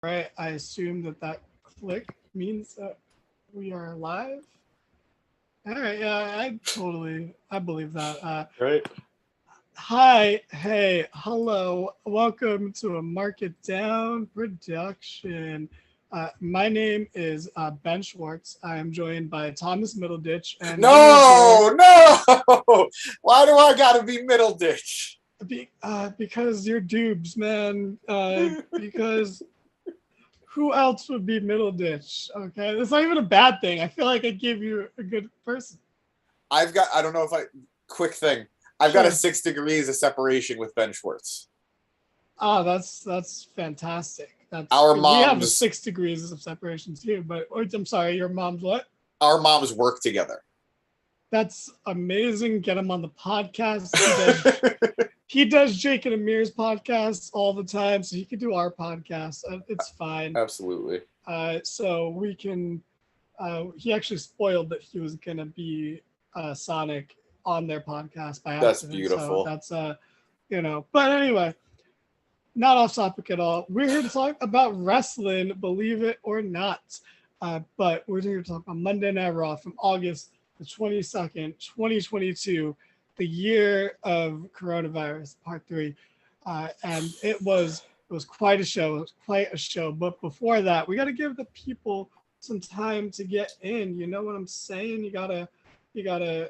right, I assume that click means that we are live. All right, yeah, I believe that. Right. Hi, hey, hello, welcome to a Mark It Down production. My name is Ben Schwartz. I am joined by Thomas Middleditch, and we are here No. Why do I gotta be middle ditch? because you're dubes, man. Because who else would be Middleditch? Okay, that's not even a bad thing. I feel like I gave you a good person. I don't know if I, quick thing. I've got a Sure. 6 degrees of separation with Ben Schwartz. Ah, that's fantastic. That's Our we have a moms, 6 degrees of separation too. But I'm sorry, your mom's what? our moms work together. That's amazing. Get him on the podcast. He does Jake and Amir's podcast all the time, so he can do our podcast. It's fine. Absolutely. So we can. He actually spoiled that he was gonna be Sonic on their podcast by That's accident. So beautiful. that's But anyway, not off topic at all. We're here to talk about wrestling, believe it or not. But we're here to talk about Monday Night Raw from August the 22nd, 2022, the year of coronavirus, part three. And it was quite a show. It was quite a show. But before that, we got to give the people some time to get in. You know what I'm saying? You gotta.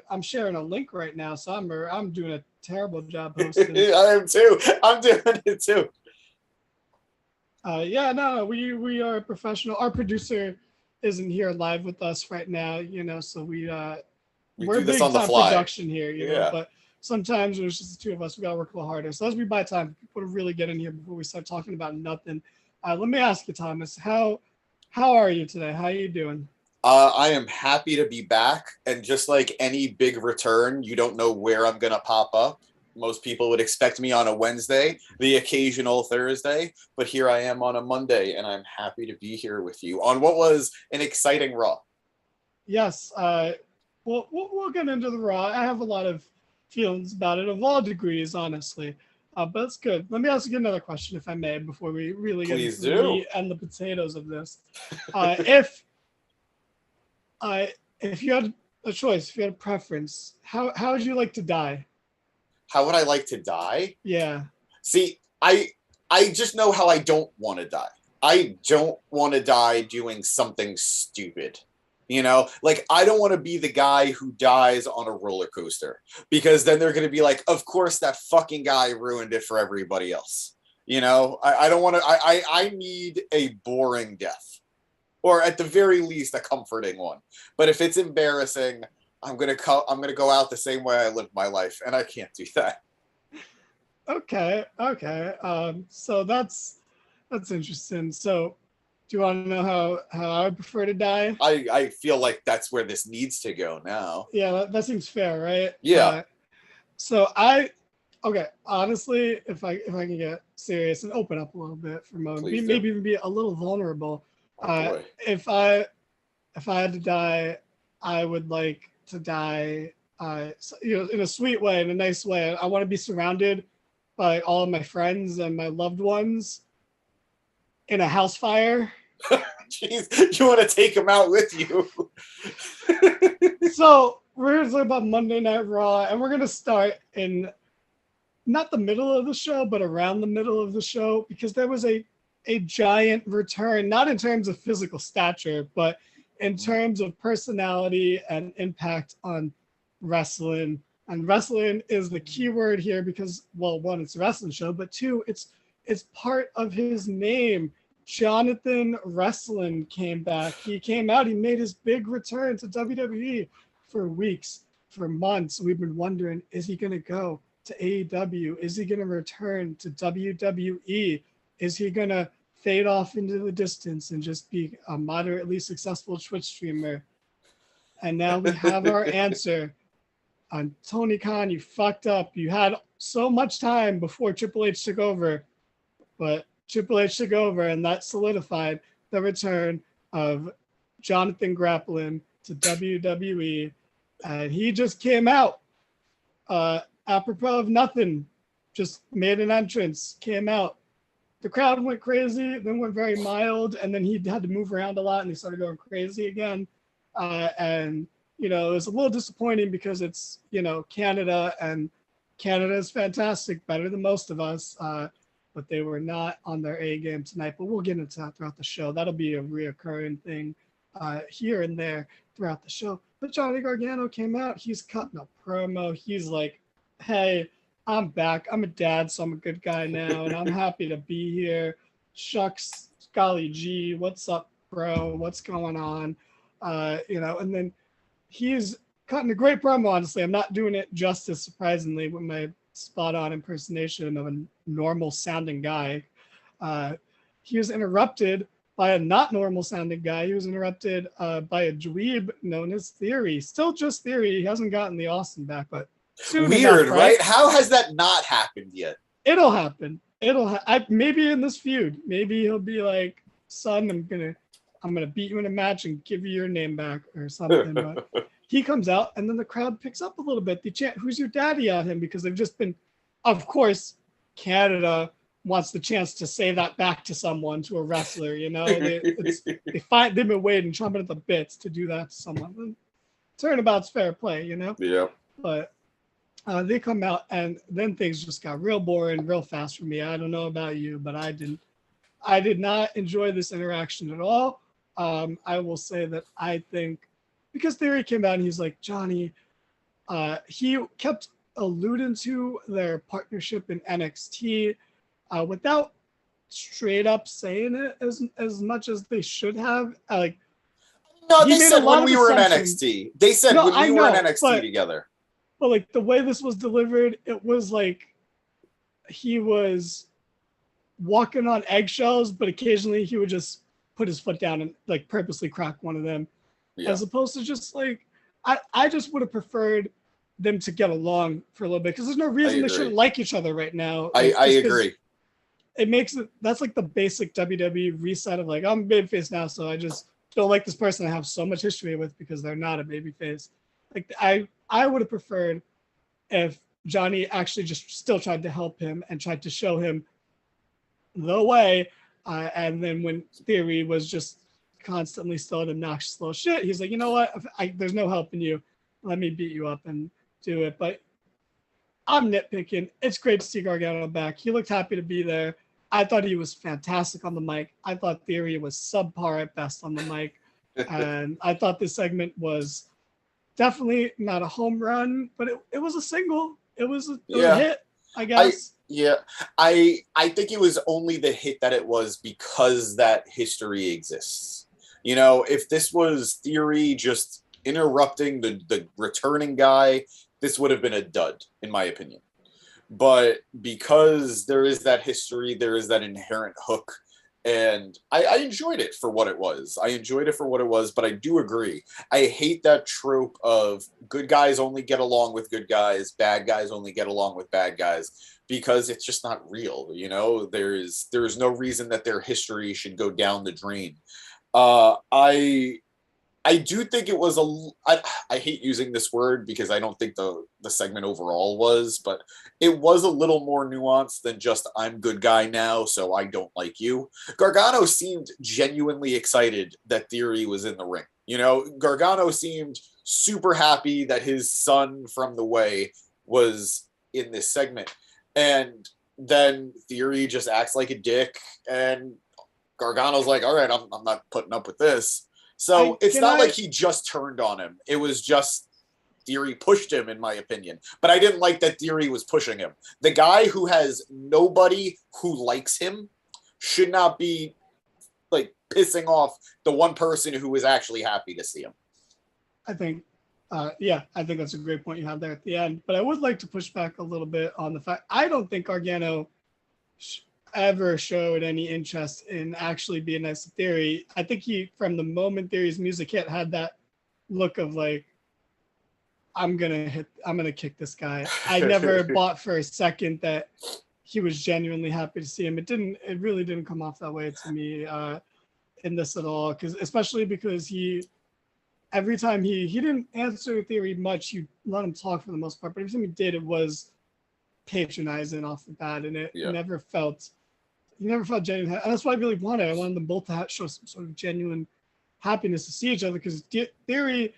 I'm sharing a link right now, so I'm doing a terrible job hosting. I am too. I'm doing it too. Yeah, no, we are professional. Our producer isn't here live with us right now, so We we're do this big on the time fly. production here, Yeah. but sometimes there's just the two of us. We gotta work a little harder. So as we buy time for people to really get in here before we start talking about nothing. Let me ask you, Thomas, how are you today? How are you doing? I am happy to be back. And just like any big return, you don't know where I'm going to pop up. Most people would expect me on a Wednesday, the occasional Thursday, but here I am on a Monday, and I'm happy to be here with you on what was an exciting Raw. Yes, we'll get into the Raw. I have a lot of feelings about it of all degrees, honestly. But it's good. Let me ask you another question, if I may, before we really get Please into the do. meat and the potatoes of this. If you had a choice, if you had a preference, how would you like to die? How would I like to die? Yeah. See, I just know how I don't want to die. I don't want to die doing something stupid. Like I don't want to be the guy who dies on a roller coaster because then they're going to be like, of course that fucking guy ruined it for everybody else. I don't want to, I need a boring death or at the very least a comforting one. But if it's embarrassing, I'm going to go out the same way I lived my life. And I can't do that. Okay. Okay. So that's interesting. So, do you want to know how I would prefer to die? I feel like that's where this needs to go now. Yeah, that seems fair, right? Yeah. So okay, honestly, if I can get serious and open up a little bit for a moment, Please do. maybe even be a little vulnerable. Oh boy. If I had to die, I would like to die, in a sweet way, in a nice way. I want to be surrounded by all of my friends and my loved ones in a house fire. Jeez, you want to take him out with you? So we're going to talk about Monday Night Raw, and we're going to start in not the middle of the show, but around the middle of the show, because there was a giant return, not in terms of physical stature, but in terms of personality and impact on wrestling. And wrestling is the key word here because, well, one, it's a wrestling show, but two, it's part of his name. Jonathan Wrestling came back. He came out. He made his big return to WWE. For weeks, for months. We've been wondering, is he going to go to AEW? Is he going to return to WWE? Is he going to fade off into the distance and just be a moderately successful Twitch streamer? And now we have our answer. Tony Khan, you fucked up. You had so much time before Triple H took over, but Triple H took over, and that solidified the return of Jonathan Grappling to WWE. And he just came out, apropos of nothing, just made an entrance, came out. the crowd went crazy, then went very mild, and then he had to move around a lot, and he started going crazy again. And it was a little disappointing because it's Canada, and Canada is fantastic, better than most of us. But they were not on their A game tonight. But we'll get into that throughout the show. That'll be a reoccurring thing here and there throughout the show. But Johnny Gargano came out. He's cutting a promo. He's like, hey, I'm back. I'm a dad, so I'm a good guy now, and I'm happy to be here. Shucks, golly gee, what's up, bro? What's going on? And then he's cutting a great promo, honestly. I'm not doing it justice, surprisingly, with my spot-on impersonation of a normal-sounding guy. He was interrupted by a not normal-sounding guy. He was interrupted by a dweeb known as Theory. Still just Theory. He hasn't gotten the Austin back, but soon weird, enough, right? How has that not happened yet? It'll happen. Maybe in this feud. Maybe he'll be like, son, I'm gonna beat you in a match and give you your name back or something. But he comes out, and then the crowd picks up a little bit. They chant, "Who's your daddy?" at him because they've just been, of course, Canada wants the chance to say that back to someone, to a wrestler. They've been waiting, chomping at the bits to do that to someone. And turnabout's fair play, Yeah. But they come out, and then things just got real boring real fast for me. I don't know about you, but I did not enjoy this interaction at all. I will say that I think, because Theory came out and he's like, Johnny, he kept alluding to their partnership in NXT without straight up saying it as much as they should have. No, they said when we were in NXT. They said when we were in NXT together. But like the way this was delivered, it was like he was walking on eggshells, but occasionally he would just put his foot down and like purposely crack one of them, as opposed to just like, I just would have preferred them to get along for a little bit, because there's no reason they shouldn't like each other right now. I agree. It makes it, that's like the basic WWE reset of like, I'm a babyface now, so I just don't like this person I have so much history with because they're not a babyface. Like I would have preferred if Johnny actually just still tried to help him and tried to show him the way. And then when Theory was just constantly still an obnoxious little shit, he's like, you know what? There's no helping you. Let me beat you up and do it. But I'm nitpicking. It's great to see Gargano back. He looked happy to be there. I thought he was fantastic on the mic. I thought Theory was subpar at best on the mic. And I thought this segment was definitely not a home run, but it was a single. It was a hit, I guess. I think it was only the hit that it was because that history exists. If this was Theory just interrupting the returning guy, this would have been a dud, in my opinion. But because there is that history, there is that inherent hook, and I enjoyed it for what it was. But I do agree. I hate that trope of good guys only get along with good guys, bad guys only get along with bad guys, because it's just not real. There is no reason that their history should go down the drain. I do think it was I hate using this word because I don't think the segment overall was, but it was a little more nuanced than just I'm good guy now, so I don't like you. Gargano seemed genuinely excited that Theory was in the ring. Gargano seemed super happy that his son from the way was in this segment. And then Theory just acts like a dick, and Gargano's like, all right, I'm not putting up with this. So it's not like he just turned on him. It was just Theory pushed him, in my opinion. But I didn't like that Theory was pushing him. The guy who has nobody who likes him should not be like pissing off the one person who is actually happy to see him. I think that's a great point you have there at the end. But I would like to push back a little bit on the fact I don't think Gargano ever showed any interest in actually being nice to Theory. I think he, from the moment Theory's music hit, had that look of like, I'm gonna kick this guy. I never bought for a second that he was genuinely happy to see him. It really didn't come off that way to me in this at all. Especially because every time he didn't answer Theory much, you let him talk for the most part, but every time he did, it was patronizing off the bat, and it never felt he never felt genuine, and that's what I really wanted. I wanted them both to show some sort of genuine happiness to see each other because Theory,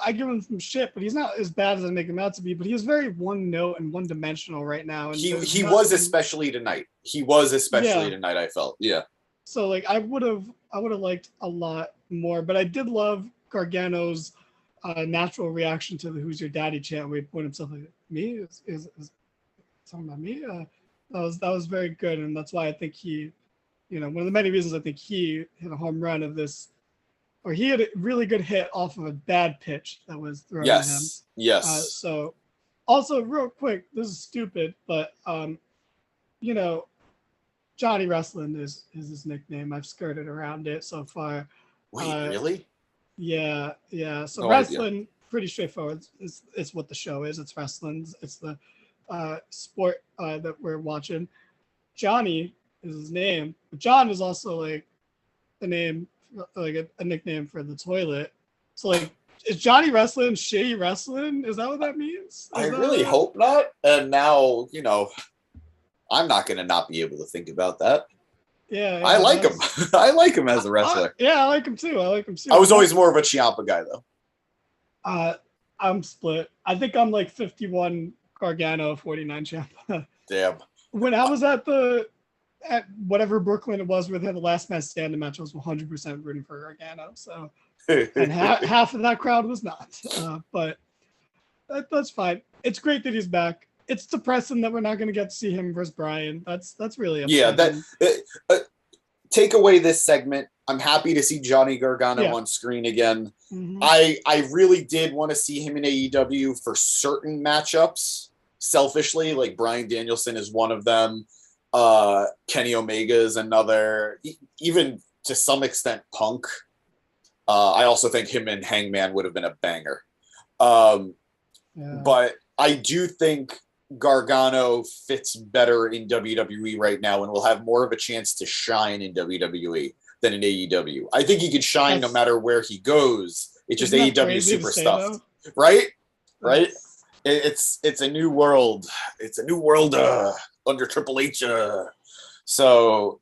I give him some shit, but he's not as bad as I make him out to be. But he's very one note and one dimensional right now. And he was especially tonight. Yeah. Tonight. I felt, yeah. So like I would have liked a lot more, but I did love Gargano's natural reaction to the "Who's your daddy?" chant, where he pointed himself like, "Me is talking about me." That was very good, and that's why I think he, one of the many reasons I think he hit a home run of this, or he had a really good hit off of a bad pitch that was thrown at him. Yes. So, also real quick, this is stupid, but Johnny Wrestling is his nickname. I've skirted around it so far. Wait, really? Yeah. So No wrestling, idea. pretty straightforward. It's what the show is. It's wrestling. It's the sport that we're watching. Johnny is his name, but John is also like a name, like a nickname for the toilet. So like, is Johnny Wrestling shitty wrestling? Is that what that means? I really hope not. And now, I'm not going to not be able to think about that. Yeah, I like him. I like him as a wrestler. I like him too. I was always more of a Ciampa guy, though. I'm split. I think I'm like 51 Gargano, 49 Ciampa. Damn. When I was at whatever Brooklyn it was where they had the last man standing match, I was 100% rooting for Gargano. So, and half of that crowd was not. But that's fine. It's great that he's back. It's depressing that we're not going to get to see him versus Brian. That's really upsetting. Yeah. Take away this segment. I'm happy to see Johnny Gargano on screen again. Mm-hmm. I really did want to see him in AEW for certain matchups. Selfishly, like Bryan Danielson is one of them. Kenny Omega is another. Even to some extent, Punk. I also think him and Hangman would have been a banger. But I do think Gargano fits better in WWE right now and will have more of a chance to shine in WWE than in AEW. I think he could shine no matter where he goes. It's just AEW super stuffed. Right? Right? It's a new world. It's a new world under Triple H. So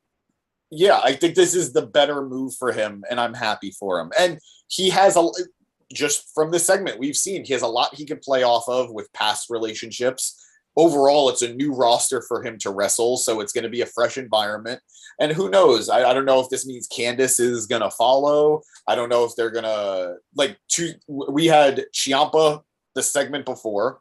yeah, I think this is the better move for him, and I'm happy for him. And he has just from this segment we've seen, he has a lot he can play off of with past relationships. Overall, it's a new roster for him to wrestle, so it's going to be a fresh environment. And who knows? I don't know if this means Candice is going to follow. I don't know if they're going to we had Ciampa the segment before,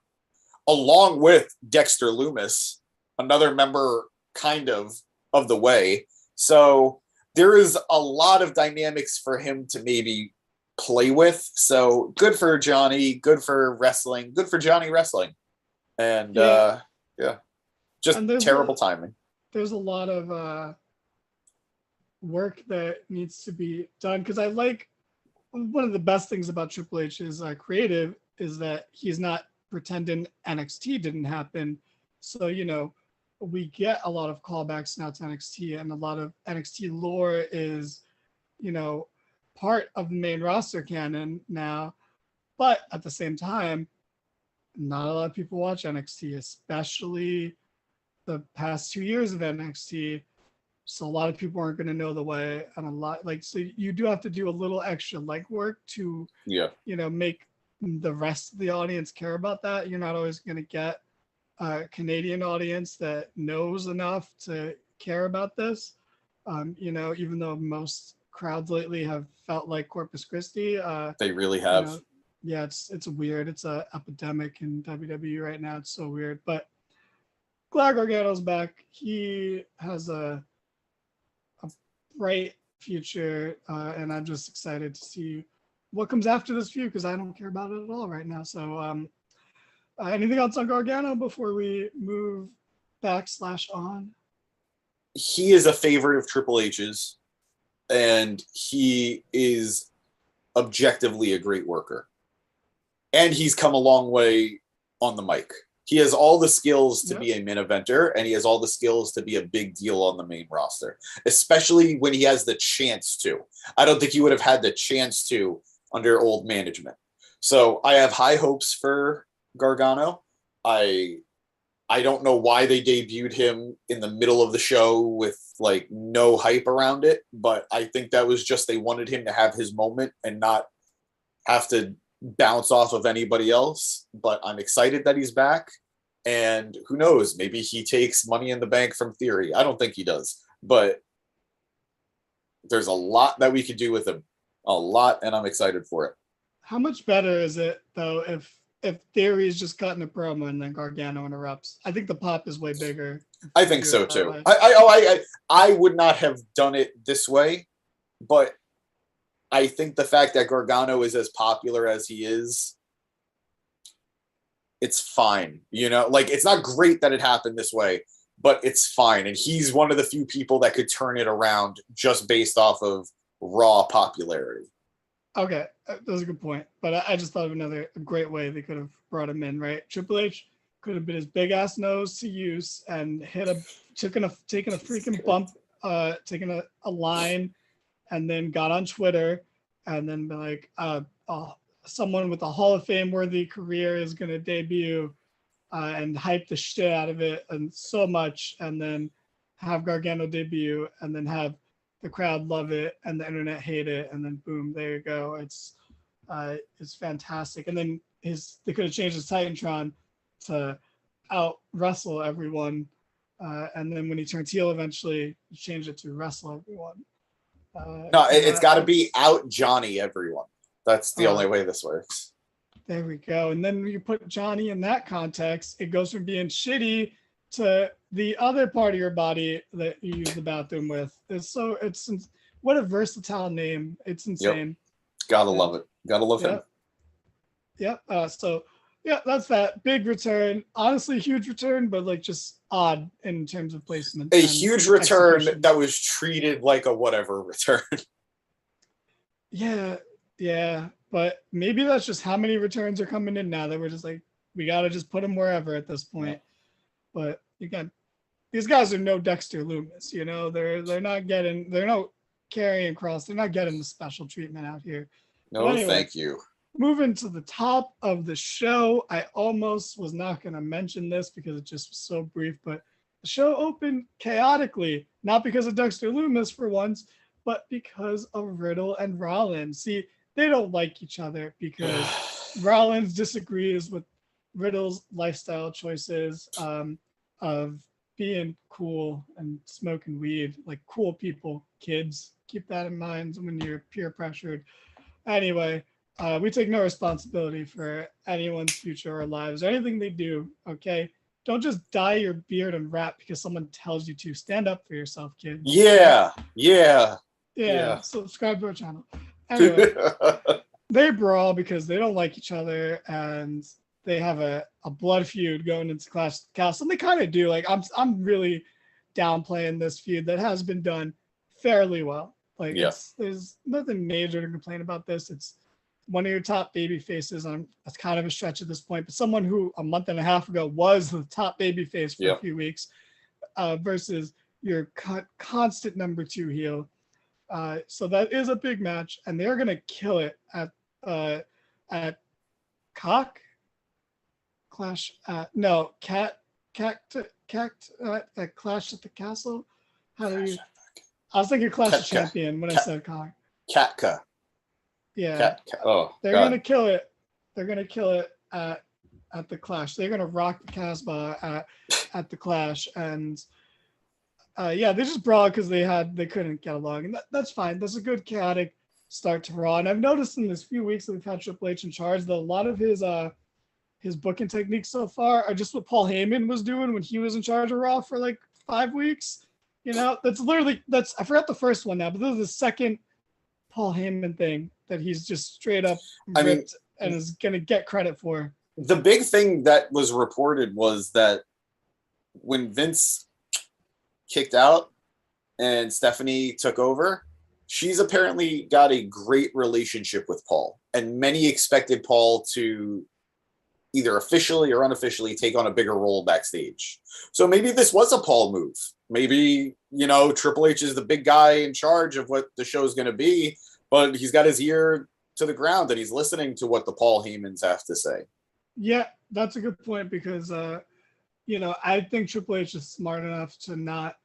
along with Dexter Lumis, another member kind of the way. So there is a lot of dynamics for him to maybe play with. So good for Johnny, good for wrestling, good for Johnny wrestling. And just terrible timing. There's a lot of work that needs to be done because I like one of the best things about Triple H's creative is that he's not pretending NXT didn't happen. So, we get a lot of callbacks now to NXT, and a lot of NXT lore is, part of the main roster canon now. But at the same time, not a lot of people watch NXT, especially the past 2 years of NXT. So a lot of people aren't going to know the way, and so you do have to do a little extra legwork to, make the rest of the audience care about that. You're not always going to get a Canadian audience that knows enough to care about this. Even though most crowds lately have felt like Corpus Christi. They really have. It's weird. It's an epidemic in WWE right now. It's so weird. But glad Gargano's back. He has a bright future, and I'm just excited to see what comes after this feud because I don't care about it at all right now. So, anything else on Gargano before we move /on? He is a favorite of Triple H's, and he is objectively a great worker. And he's come a long way on the mic. He has all the skills to be a main eventer, and he has all the skills to be a big deal on the main roster, especially when he has the chance to. I don't think he would have had the chance to under old management. So I have high hopes for Gargano. I I don't know why they debuted him in the middle of the show with like no hype around it, but I think that was just they wanted him to have his moment and not have to bounce off of anybody else. But I'm excited that he's back. And who knows, maybe he takes Money in the Bank from Theory. I don't think he does, but there's a lot that we could do with him. A lot, and I'm excited for it. How much better is it though if Theory's just cutting a promo and then Gargano interrupts? I think the pop is way bigger. I think so too. I would not have done it this way, but I think the fact that Gargano is as popular as he is, it's fine. You know, like it's not great that it happened this way, but it's fine. And he's one of the few people that could turn it around just based off of raw popularity. Okay, that's a good point. But I just thought of another great way they could have brought him in, right? Triple H could have been his big ass nose to use and taken a freaking bump, taken a line, and then got on Twitter and then be like, someone with a Hall of Fame worthy career is going to debut and hype the shit out of it and so much, and then have Gargano debut and then have the crowd love it and the internet hate it, and then boom, there you go. It's fantastic. And then they could have changed his Titantron to out wrestle everyone, and then when he turns heel, eventually change it to wrestle everyone. No, it's got to be out Johnny everyone. That's the only way this works. There we go. And then when you put Johnny in that context, it goes from being shitty to the other part of your body that you use the bathroom with. It's what a versatile name. It's insane. Yep. Gotta love it. Gotta love him. Yep. So yeah, that's that big return. Honestly, huge return, but like just odd in terms of placement. A huge return that was treated like a whatever return. Yeah. But maybe that's just how many returns are coming in now that we're just like, we got to just put them wherever at this point. But again, these guys are no Dexter Loomis, you know, they're no carrying cross. They're not getting the special treatment out here. No, anyway, thank you. Moving to the top of the show, I almost was not going to mention this because it just was so brief, but the show opened chaotically, not because of Dexter Loomis for once, but because of Riddle and Rollins. See, they don't like each other because Rollins disagrees with Riddle's lifestyle choices of being cool and smoking weed, like cool people, kids. Keep that in mind when you're peer pressured. Anyway, we take no responsibility for anyone's future or lives or anything they do, okay? Don't just dye your beard and rap because someone tells you to. Stand up for yourself, kid. Yeah. Subscribe to our channel. Anyway, they brawl because they don't like each other and they have a blood feud going into Clash of the Castle. And they kind of do. Like I'm really downplaying this feud that has been done fairly well. Like there's nothing major to complain about this. It's one of your top baby faces. That's kind of a stretch at this point, but someone who a month and a half ago was the top baby face for a few weeks versus your constant number 2 heel. So that is a big match, and they're gonna kill it at Clash at Clash at the Castle. How do you? I was thinking Clash of Champion when I said Cock. Katka. Yeah. They're gonna kill it. They're gonna kill it at the Clash. They're gonna rock the Casbah at the Clash, and they just brawled because they couldn't get along, and that's fine. That's a good chaotic start to Raw. And I've noticed in this few weeks that we've had Triple H in charge that a lot of his booking techniques so far are just what Paul Heyman was doing when he was in charge of Raw for like 5 weeks. You know, I forgot the first one now, but this is the second Paul Heyman thing that he's just straight up ripped and is gonna get credit for. The big thing that was reported was that when Vince kicked out and Stephanie took over, she's apparently got a great relationship with Paul, and many expected Paul to either officially or unofficially take on a bigger role backstage. So maybe this was a Paul move. Maybe, Triple H is the big guy in charge of what the show's going to be, but he's got his ear to the ground and he's listening to what the Paul Heymans have to say. Yeah, that's a good point because I think Triple H is smart enough to not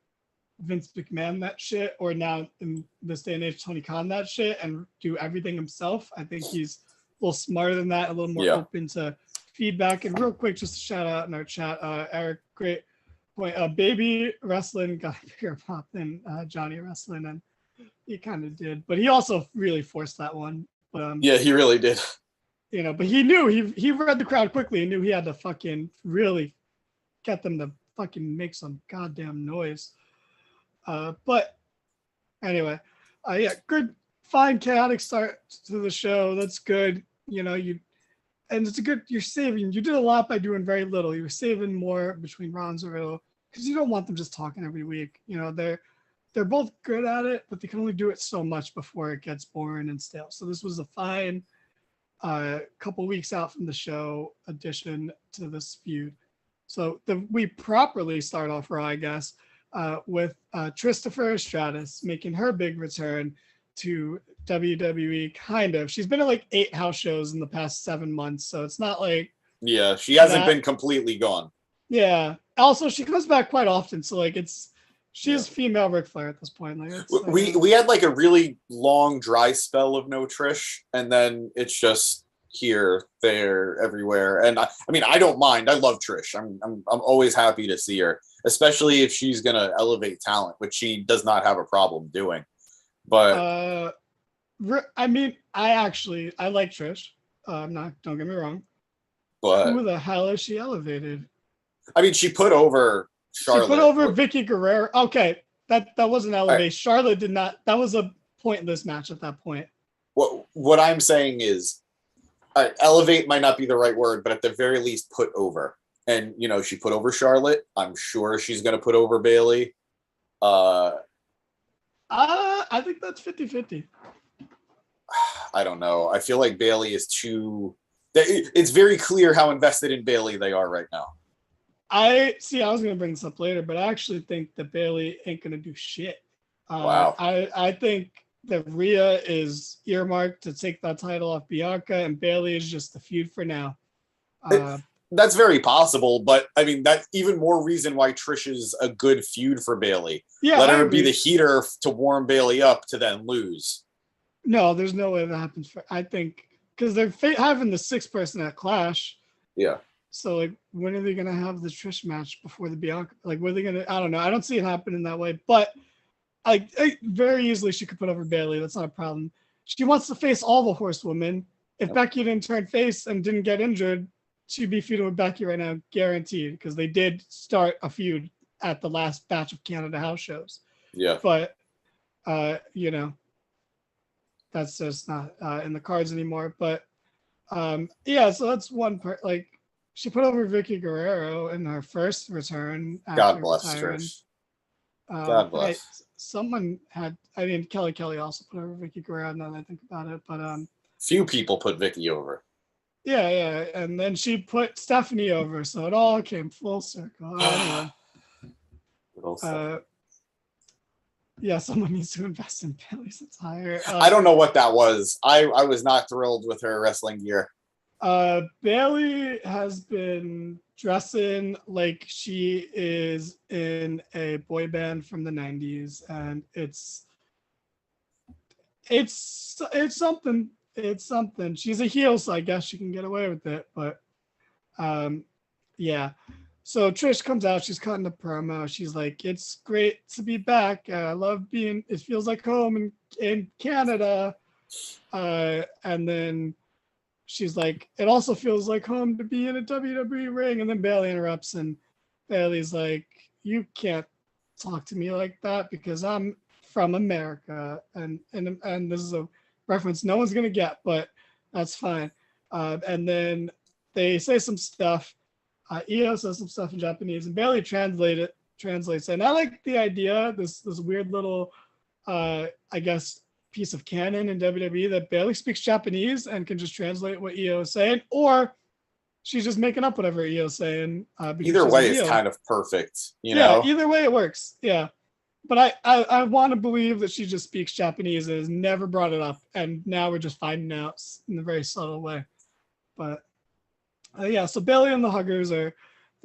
Vince McMahon that shit, or now in this day and age, Tony Khan that shit, and do everything himself. I think he's a little smarter than that, a little more Yeah. open to feedback. And real quick, just a shout out in our chat, Eric, great point. Baby wrestling got a bigger pop than Johnny wrestling, and he kind of did, but he also really forced that one. But Yeah, he really did. but he knew he read the crowd quickly and knew he had to fucking really get them to fucking make some goddamn noise. But anyway, yeah, good, fine, chaotic start to the show. That's good. And it's a good. You're saving. You did a lot by doing very little. You were saving more between rounds of it because you don't want them just talking every week. They're both good at it, but they can only do it so much before it gets boring and stale. So this was a fine couple weeks out from the show addition to this feud. So we properly start off Raw, I guess, with Christopher Stratus making her big return to WWE. Kind of. She's been at like 8 house shows in the past 7 months, so it's not like she hasn't been completely gone. Yeah. Also, she comes back quite often, so like she's female Ric Flair at this point. Like we had like a really long dry spell of no Trish, and then it's just here, there, everywhere. And I mean, I don't mind. I love Trish. I'm always happy to see her, especially if she's gonna elevate talent, which she does not have a problem doing. But I mean, I like Trish. Don't get me wrong. But who the hell is she elevated? I mean, she put over Charlotte. She put over Vicky Guerrero. Okay, that wasn't elevation. Right. Charlotte did not. That was a pointless match at that point. What I'm saying is, elevate might not be the right word, but at the very least, put over. And she put over Charlotte. I'm sure she's going to put over Bayley. I think that's 50-50. I don't know. I feel like Bayley is too. It's very clear how invested in Bayley they are right now. I was going to bring this up later, but I actually think that Bayley ain't going to do shit. Wow. I think that Rhea is earmarked to take that title off Bianca, and Bayley is just the feud for now. That's very possible, but I mean, that's even more reason why Trish is a good feud for Bayley. Yeah, let her be the heater to warm Bayley up to then lose. No, there's no way that happens. I think because they're having the 6-person at Clash. Yeah. So like, when are they gonna have the Trish match before the Bianca? Like, were they gonna? I don't know. I don't see it happening that way. But I very easily she could put over Bayley. That's not a problem. She wants to face all the horsewomen. If Becky didn't turn face and didn't get injured, she'd be feuding with Becky right now, guaranteed. Because they did start a feud at the last batch of Canada house shows. Yeah. But that's just not in the cards anymore. But yeah, so that's one part. Like, she put over Vicky Guerrero in her first return. God bless Trish. God bless. Kelly also put over Vicky Guerrero, now that I think about it. But few people put Vicky over. Yeah. And then she put Stephanie over, so it all came full circle. Anyway. Yeah, someone needs to invest in Bayley's attire. I don't know what that was. I was not thrilled with her wrestling gear. Bayley has been dressing like she is in a boy band from the 90s, and it's something. It's something. She's a heel, so I guess she can get away with it. But yeah. So Trish comes out, she's cutting the promo. She's like, "It's great to be back. I love being, it feels like home in Canada." And then she's like, "It also feels like home to be in a WWE ring." And then Bayley interrupts, and Bayley's like, "You can't talk to me like that because I'm from America." And this is a reference no one's gonna get, but that's fine. And then they say some stuff. Io says some stuff in Japanese, and Bayley translates. And I like the idea, this weird little, I guess, piece of canon in WWE that Bayley speaks Japanese and can just translate what Io is saying, or she's just making up whatever Io is saying. Either way is kind of perfect, you know? Either way it works, yeah. But I want to believe that she just speaks Japanese and has never brought it up, and now we're just finding out in a very subtle way. But yeah, so Bayley and the Huggers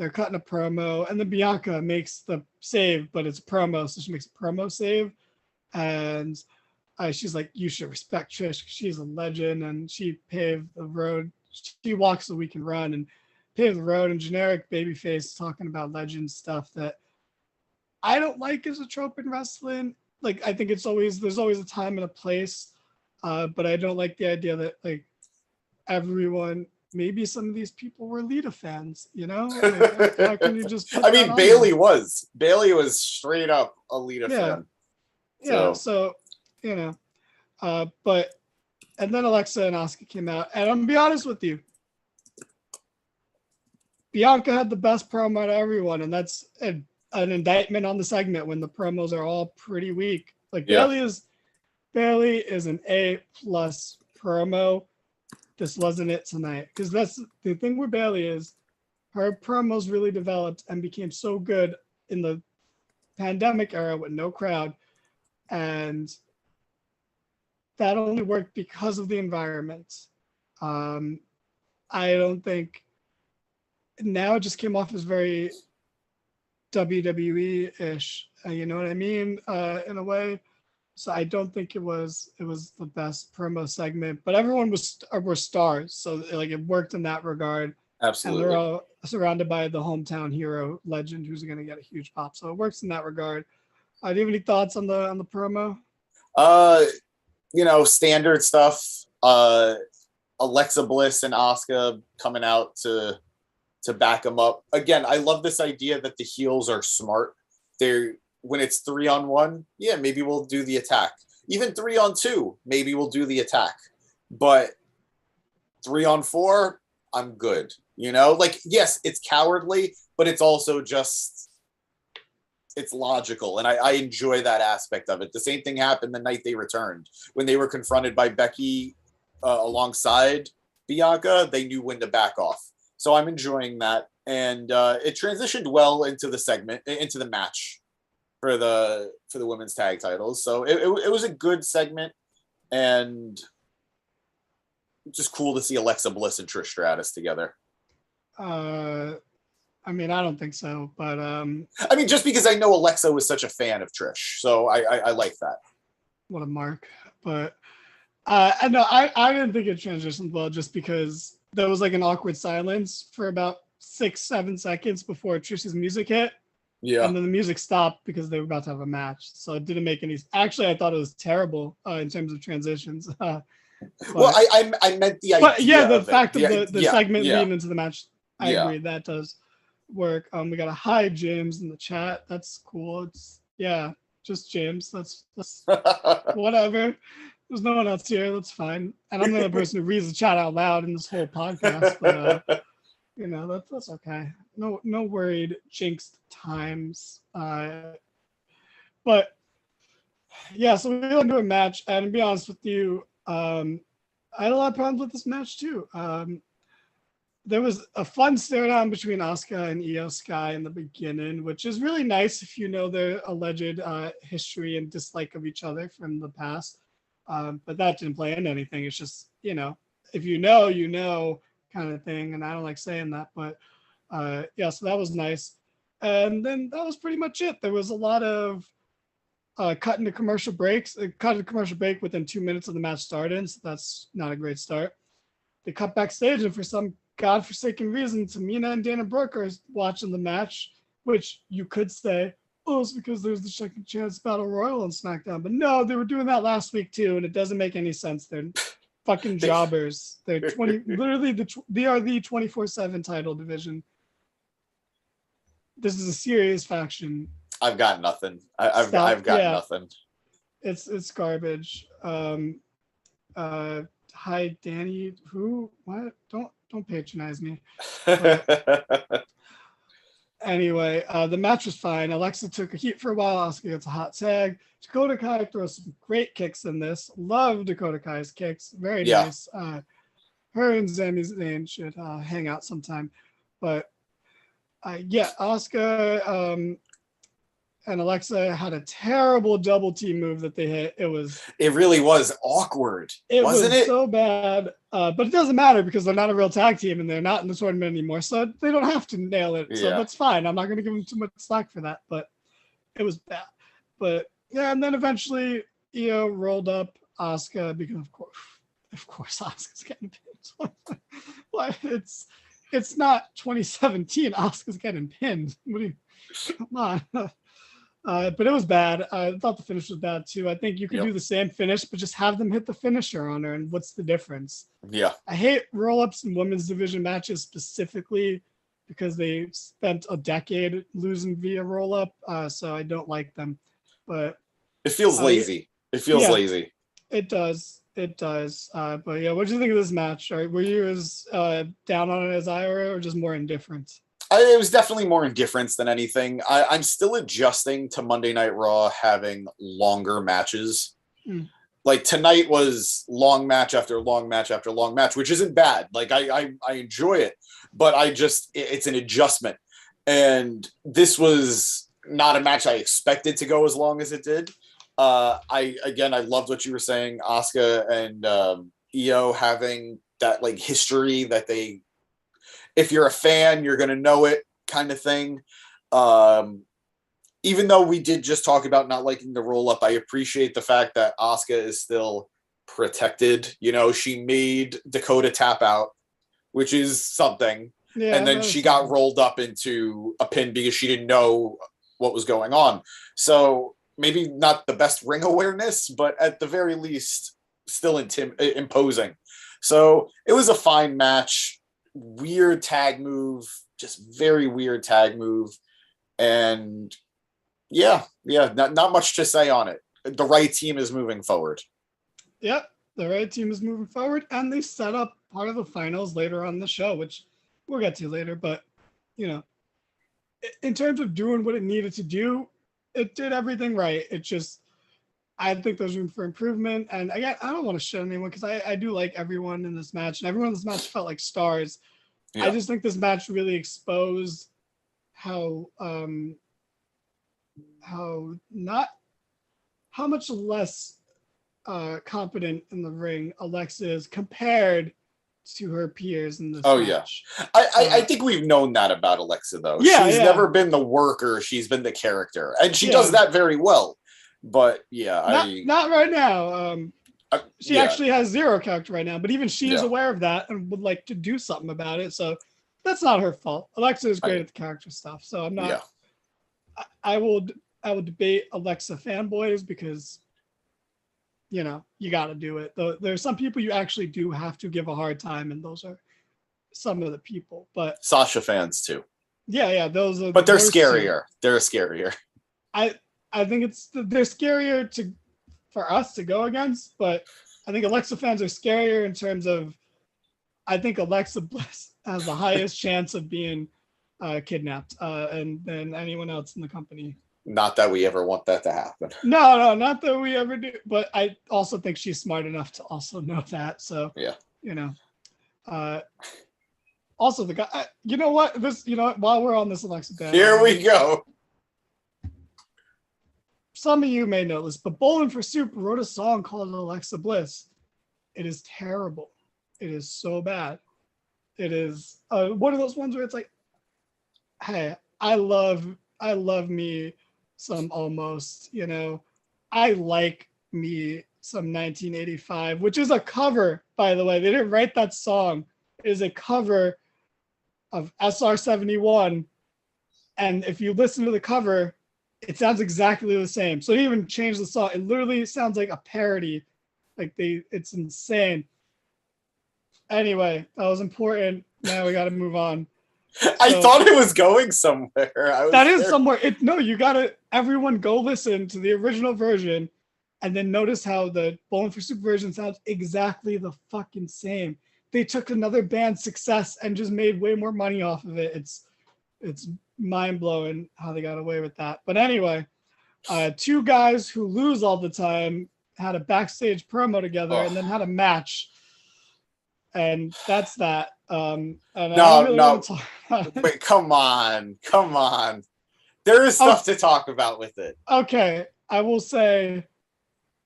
they're cutting a promo, and then Bianca makes the save, but it's a promo, so she makes a promo save, and she's like, "You should respect Trish. She's a legend, and she paved the road. She walks so we can run, and paved the road." And generic babyface talking about legend stuff that I don't like as a trope in wrestling. Like, I think there's always a time and a place, but I don't like the idea that like everyone. Maybe some of these people were Lita fans, you know? Like, how can you just put I that mean, on Bailey them? was. Bailey was straight up a Lita Yeah, fan. yeah. So So, you know, but and then Alexa and Asuka came out, and I'm gonna be honest with you, Bianca had the best promo out of everyone, and that's an indictment on the segment when the promos are all pretty weak. Like yeah, Bailey is an A+ promo. This wasn't it tonight, because that's the thing with Bailey is her promos really developed and became so good in the pandemic era with no crowd, and that only worked because of the environment. Um, I don't think now it just came off as very WWE-ish. You know what I mean? In a way. So I don't think it was the best promo segment, but everyone were stars, so like it worked in that regard. And they're absolutely. all surrounded by the hometown hero legend who's going to get a huge pop. So it works in that regard. Do you have any thoughts on the promo? Uh, standard stuff. Alexa Bliss and Asuka coming out to back them up. Again, I love this idea that the heels are smart. They're when it's 3-on-1, yeah, maybe we'll do the attack. Even 3-on-2, maybe we'll do the attack. But 3-on-4, I'm good. Like, yes, it's cowardly, but it's also just it's logical, and I enjoy that aspect of it. The same thing happened the night they returned when they were confronted by Becky alongside Bianca. They knew when to back off, so I'm enjoying that, and it transitioned well into the match for the women's tag titles. So it was a good segment, and just cool to see Alexa Bliss and Trish Stratus together. I mean, I don't think so, but I mean, just because I know Alexa was such a fan of Trish, so I like that. what a mark. But I know I didn't think it transitioned well, just because there was like an awkward silence for about 6-7 seconds before Trish's music hit. Yeah. And then the music stopped because they were about to have a match. So it didn't make any. Actually, I thought it was terrible in terms of transitions. Well, I meant the idea. But yeah, the fact of of the segment yeah, leading into the match, I agree, that does work. We got a hi James in the chat. That's cool. It's just James. That's whatever. There's no one else here. That's fine. And I'm the only person who reads the chat out loud in this whole podcast. But that's okay. No worried jinxed times. But yeah, so we went into a match, and to be honest with you, I had a lot of problems with this match too. There was a fun stare down between Asuka and Io Sky in the beginning, which is really nice if you know their alleged history and dislike of each other from the past. But that didn't play into anything. It's just, if you know kind of thing. And I don't like saying that, but so that was nice. And then that was pretty much it. There was a lot of cutting to commercial breaks. Cut a commercial break within 2 minutes of the match starting, so that's not a great start. They cut backstage, and for some godforsaken reason, Tamina and Dana Brooke are watching the match, which you could say, oh, it's because there's the second chance battle royal on SmackDown. But no, they were doing that last week too, and it doesn't make any sense. They're fucking jobbers. They're literally they are the 24/7 title division. This is a serious faction. I've got nothing. I've got nothing. It's garbage. Hi Danny. Who? What? Don't patronize me. Anyway, the match was fine. Alexa took a heat for a while. Asuka gets a hot tag. Dakota Kai throws some great kicks in this. Love Dakota Kai's kicks. Very nice. Her and Sami Zayn should hang out sometime. But Asuka and Alexa had a terrible double team move that they hit. It really was awkward, wasn't it? So bad. But it doesn't matter because they're not a real tag team and they're not in the tournament anymore, so they don't have to nail it. So that's fine. I'm not going to give them too much slack for that, but it was bad. But yeah, and then eventually Io rolled up Asuka because of course Asuka's getting pinned. Well, it's not 2017. Asuka's getting pinned. Come on. But it was bad. I thought the finish was bad too. I think you could do the same finish, but just have them hit the finisher on her. And what's the difference? Yeah. I hate roll-ups in women's division matches specifically because they spent a decade losing via roll-up. So I don't like them. But it feels lazy. It feels lazy. It does. It does. But yeah, what do you think of this match? Were you as down on it as I were, or just more indifferent? It was definitely more indifference than anything. I'm still adjusting to Monday Night Raw having longer matches. Like tonight was long match after long match after long match, which isn't bad. Like I enjoy it, but it's an adjustment. And this was not a match I expected to go as long as it did. I loved what you were saying, Asuka and Io having that like history that they, if you're a fan, you're going to know it kind of thing. Even though we did just talk about not liking the roll up, I appreciate the fact that Asuka is still protected. You know, she made Dakota tap out, which is something. Yeah, and then she got rolled up into a pin because she didn't know what was going on. So maybe not the best ring awareness, but at the very least, still imposing. So it was a fine match. Weird tag move, just very weird tag move. And not much to say on it. The right team is moving forward. Yep, the right team is moving forward, and they set up part of the finals later on the show, which we'll get to later. But, you know, in terms of doing what it needed to do, it did everything right. It just, I think there's room for improvement. And again, I don't want to shit anyone because I do like everyone in this match, and everyone in this match felt like stars. Yeah. I just think this match really exposed how much less competent in the ring Alexa is compared to her peers in this match. I think we've known that about Alexa, though. She's never been the worker. She's been the character. And she does that very well. But, not right now. She actually has zero character right now. But even she is aware of that and would like to do something about it. So that's not her fault. Alexa is great at the character stuff. So I'm not... Yeah. I will debate Alexa fanboys because, you know, you got to do it. There's some people you actually do have to give a hard time, and those are some of the people. But Sasha fans too. Yeah, those are. But they're scarier. They're scarier. I think they're scarier for us to go against, but I think Alexa fans are scarier in terms of. I think Alexa Bliss has the highest chance of being kidnapped and than anyone else in the company. Not that we ever want that to happen. No, not that we ever do. But I also think she's smart enough to also know that. So you know, also the guy. You know what? While we're on this Alexa band, here we go. Some of you may know this, but Bowling for Soup wrote a song called Alexa Bliss. It is terrible. It is so bad. It is one of those ones where it's like, hey, I love me some Almost, you know. I like me some 1985, which is a cover, by the way. They didn't write that song. It is a cover of SR-71. And if you listen to the cover, it sounds exactly the same. So they even changed the song. It literally sounds like a parody. It's insane. Anyway, that was important. Now we got to move on. I thought it was going somewhere. Somewhere. You gotta, everyone go listen to the original version and then notice how the Bowling for Soup version sounds exactly the fucking same. They took another band's success and just made way more money off of it. It's mind-blowing how they got away with that. But anyway, two guys who lose all the time had a backstage promo together and then had a match. And that's that. And no. Wait, come on. There is stuff to talk about with it. Okay, I will say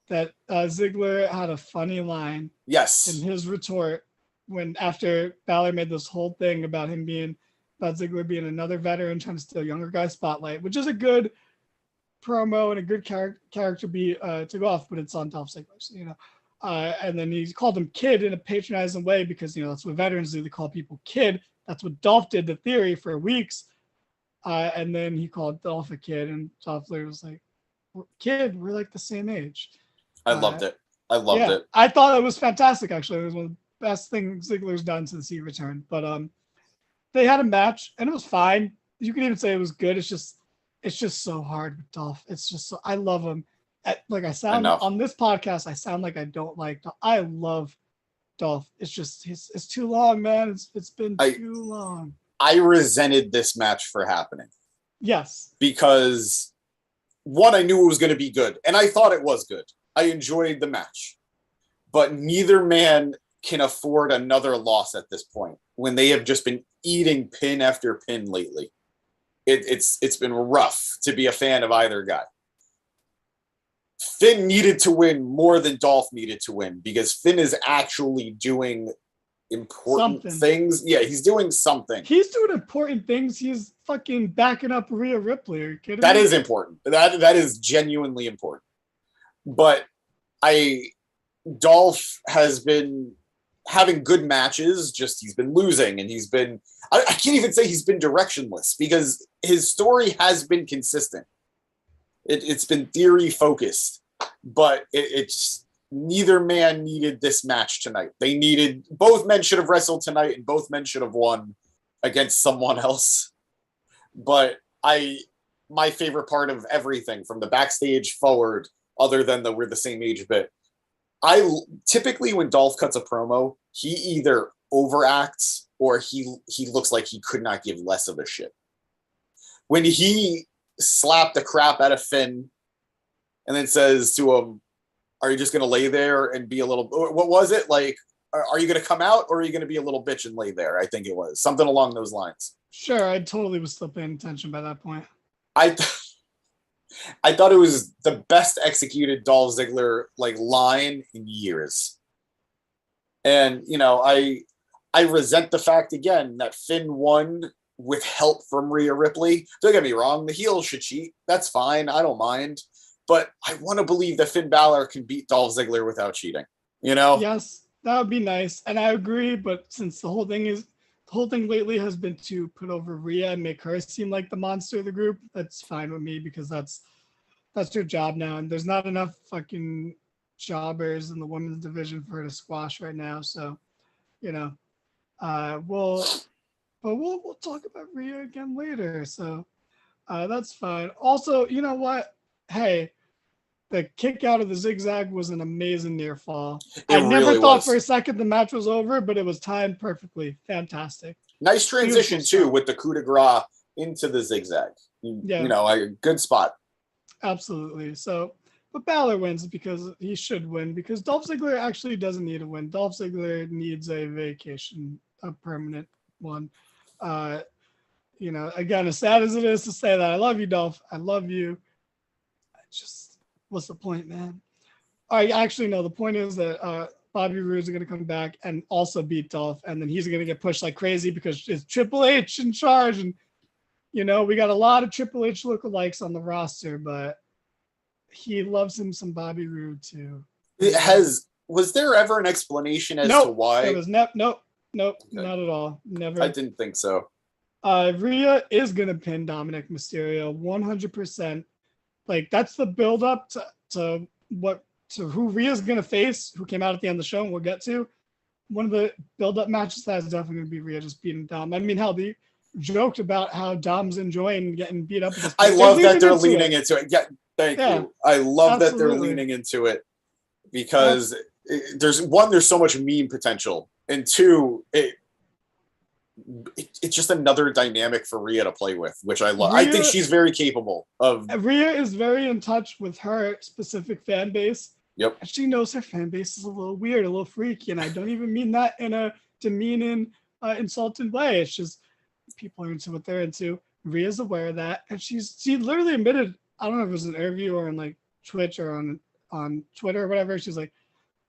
that Ziggler had a funny line in Yes. his retort when after Balor made this whole thing about Ziggler being another veteran trying to steal younger guy spotlight, which is a good promo and a good character beat to go off, but it's on Dolph Ziggler, so, and then he called him kid in a patronizing way because that's what veterans do. They call people kid. That's what Dolph did to Theory for weeks, and then he called Dolph a kid, and Dolph Ziggler was like, "Kid, we're like the same age." I loved it. I loved Yeah, it. I thought it was fantastic. Actually, it was one of the best things Ziggler's done since he returned. But they had a match and it was fine. You could even say it was good. It's just so hard with Dolph. It's just so I love him. Like I sound on this podcast, I sound like I don't like Dolph. I love Dolph. It's just it's too long, man. It's been too long. I resented this match for happening. Yes. Because one, I knew it was going to be good, and I thought it was good. I enjoyed the match. But neither man can afford another loss at this point when they have just been eating pin after pin lately. It's been rough to be a fan of either guy. Finn needed to win more than Dolph needed to win because Finn is actually doing important things. Yeah, he's doing something. He's doing important things. He's fucking backing up Rhea Ripley. Are you kidding me? That is important. That is genuinely important. But Dolph has been having good matches, just he's been losing, and he's been, I can't even say he's been directionless because his story has been consistent. It's been theory focused, but it's neither man needed this match tonight. Both men should have wrestled tonight and both men should have won against someone else. But my favorite part of everything from the backstage forward, other than we're the same age bit, typically when Dolph cuts a promo, he either overacts or he looks like he could not give less of a shit. When he slapped the crap out of Finn and then says to him, "Are you just going to lay there and be a little," what was it? Like, are you going to come out or are you going to be a little bitch and lay there? I think it was something along those lines. Sure. I totally was still paying attention by that point. I thought it was the best executed Dolph Ziggler line in years. And, I resent the fact again that Finn won with help from Rhea Ripley. Don't get me wrong, the heel should cheat. That's fine. I don't mind. But I want to believe that Finn Balor can beat Dolph Ziggler without cheating. Yes, that would be nice. And I agree, but since the whole thing lately has been to put over Rhea and make her seem like the monster of the group, that's fine with me because that's her job now. And there's not enough fucking jobbers in the women's division for her to squash right now. So, we'll talk about Rhea again later. So that's fine. Also, you know what? Hey, the kick out of the zigzag was an amazing near fall. I never thought for a second the match was over, but it was timed perfectly. Fantastic. Nice transition too with the coup de grace into the zigzag. A good spot. Absolutely. So, but Balor wins because he should win because Dolph Ziggler actually doesn't need a win. Dolph Ziggler needs a vacation, a permanent one. Again, as sad as it is to say that, I love you, Dolph. I love you. What's the point, man? Actually, no. The point is that Bobby Roode is going to come back and also beat Dolph, and then he's going to get pushed like crazy because it's Triple H in charge, and we got a lot of Triple H lookalikes on the roster, but he loves him some Bobby Roode too. Was there ever an explanation as to why? There was nope, okay. Not at all. Never. I didn't think so. Rhea is going to pin Dominic Mysterio 100%. Like that's the build up to who Rhea's going to face, who came out at the end of the show, and we'll get to. One of the build up matches that is definitely going to be Rhea just beating Dom. I mean, they joked about how Dom's enjoying getting beat up. I love that they're leaning into it. Yeah, thank you. I love that they're leaning into it because there's so much meme potential, and two, it's just another dynamic for Rhea to play with, which I love. I think she's very capable of. Rhea is very in touch with her specific fan base. Yep. And she knows her fan base is a little weird, a little freaky, and I don't even mean that in a demeaning, insulting way. It's just people are into what they're into. Rhea's aware of that, and she literally admitted, I don't know if it was an interview or on like Twitch or on Twitter or whatever. She's like,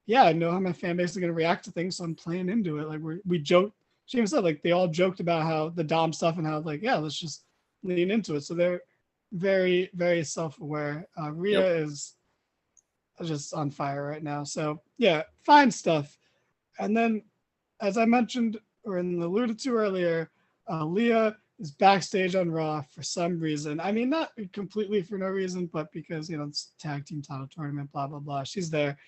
yeah, I know how my fan base is gonna react to things, so I'm playing into it. Like we joke. She even said like they all joked about how the Dom stuff and how like yeah, let's just lean into it. So they're very very self aware. Rhea Yep. is just on fire right now. So yeah, fine stuff. And then, as I mentioned or alluded to earlier, Leah is backstage on Raw for some reason. I mean, not completely for no reason, but because it's tag team title tournament, blah blah blah. She's there,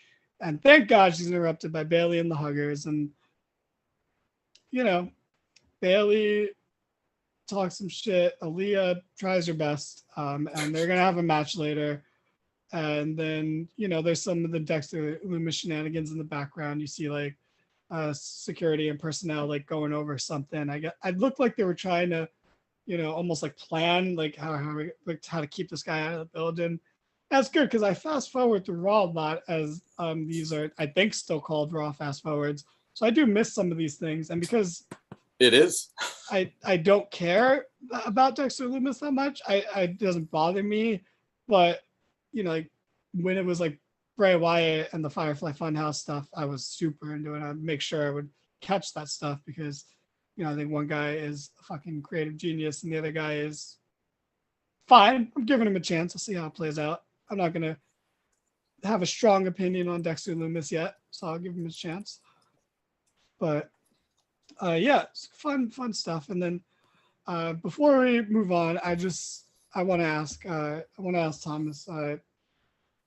and thank God she's interrupted by Bailey and the Huggers, and you know, Bailey talks some shit. Aaliyah tries her best, and they're gonna have a match later. And then there's some of the Dexter Loomis shenanigans in the background. You see like security and personnel like going over something. I looked like they were trying to, almost like plan like how to keep this guy out of the building. That's good because I fast forward through Raw a lot as these are I think still called Raw fast forwards. So I do miss some of these things, and because It is. I don't care about Dexter Loomis that much, it doesn't bother me, but like when it was like Bray Wyatt and the Firefly Funhouse stuff, I was super into it. I'd make sure I would catch that stuff because, I think one guy is a fucking creative genius and the other guy is fine. I'm giving him a chance. I'll see how it plays out. I'm not going to have a strong opinion on Dexter Loomis yet, so I'll give him a chance. But yeah, it's fun stuff. And then before we move on, I want to ask Thomas.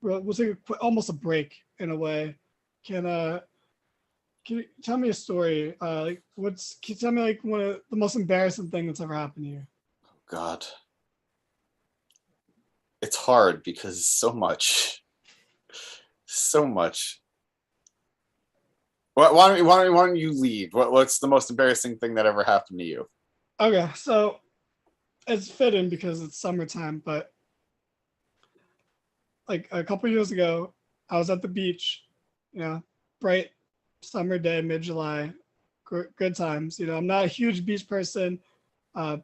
We'll take almost a break in a way. Can you tell me a story? Can you tell me like one of the most embarrassing thing that's ever happened to you? God, it's hard because so much. Why don't you lead? What's the most embarrassing thing that ever happened to you? Okay, so it's fitting because it's summertime, but like a couple years ago, I was at the beach, bright summer day, mid-July, good times. I'm not a huge beach person, but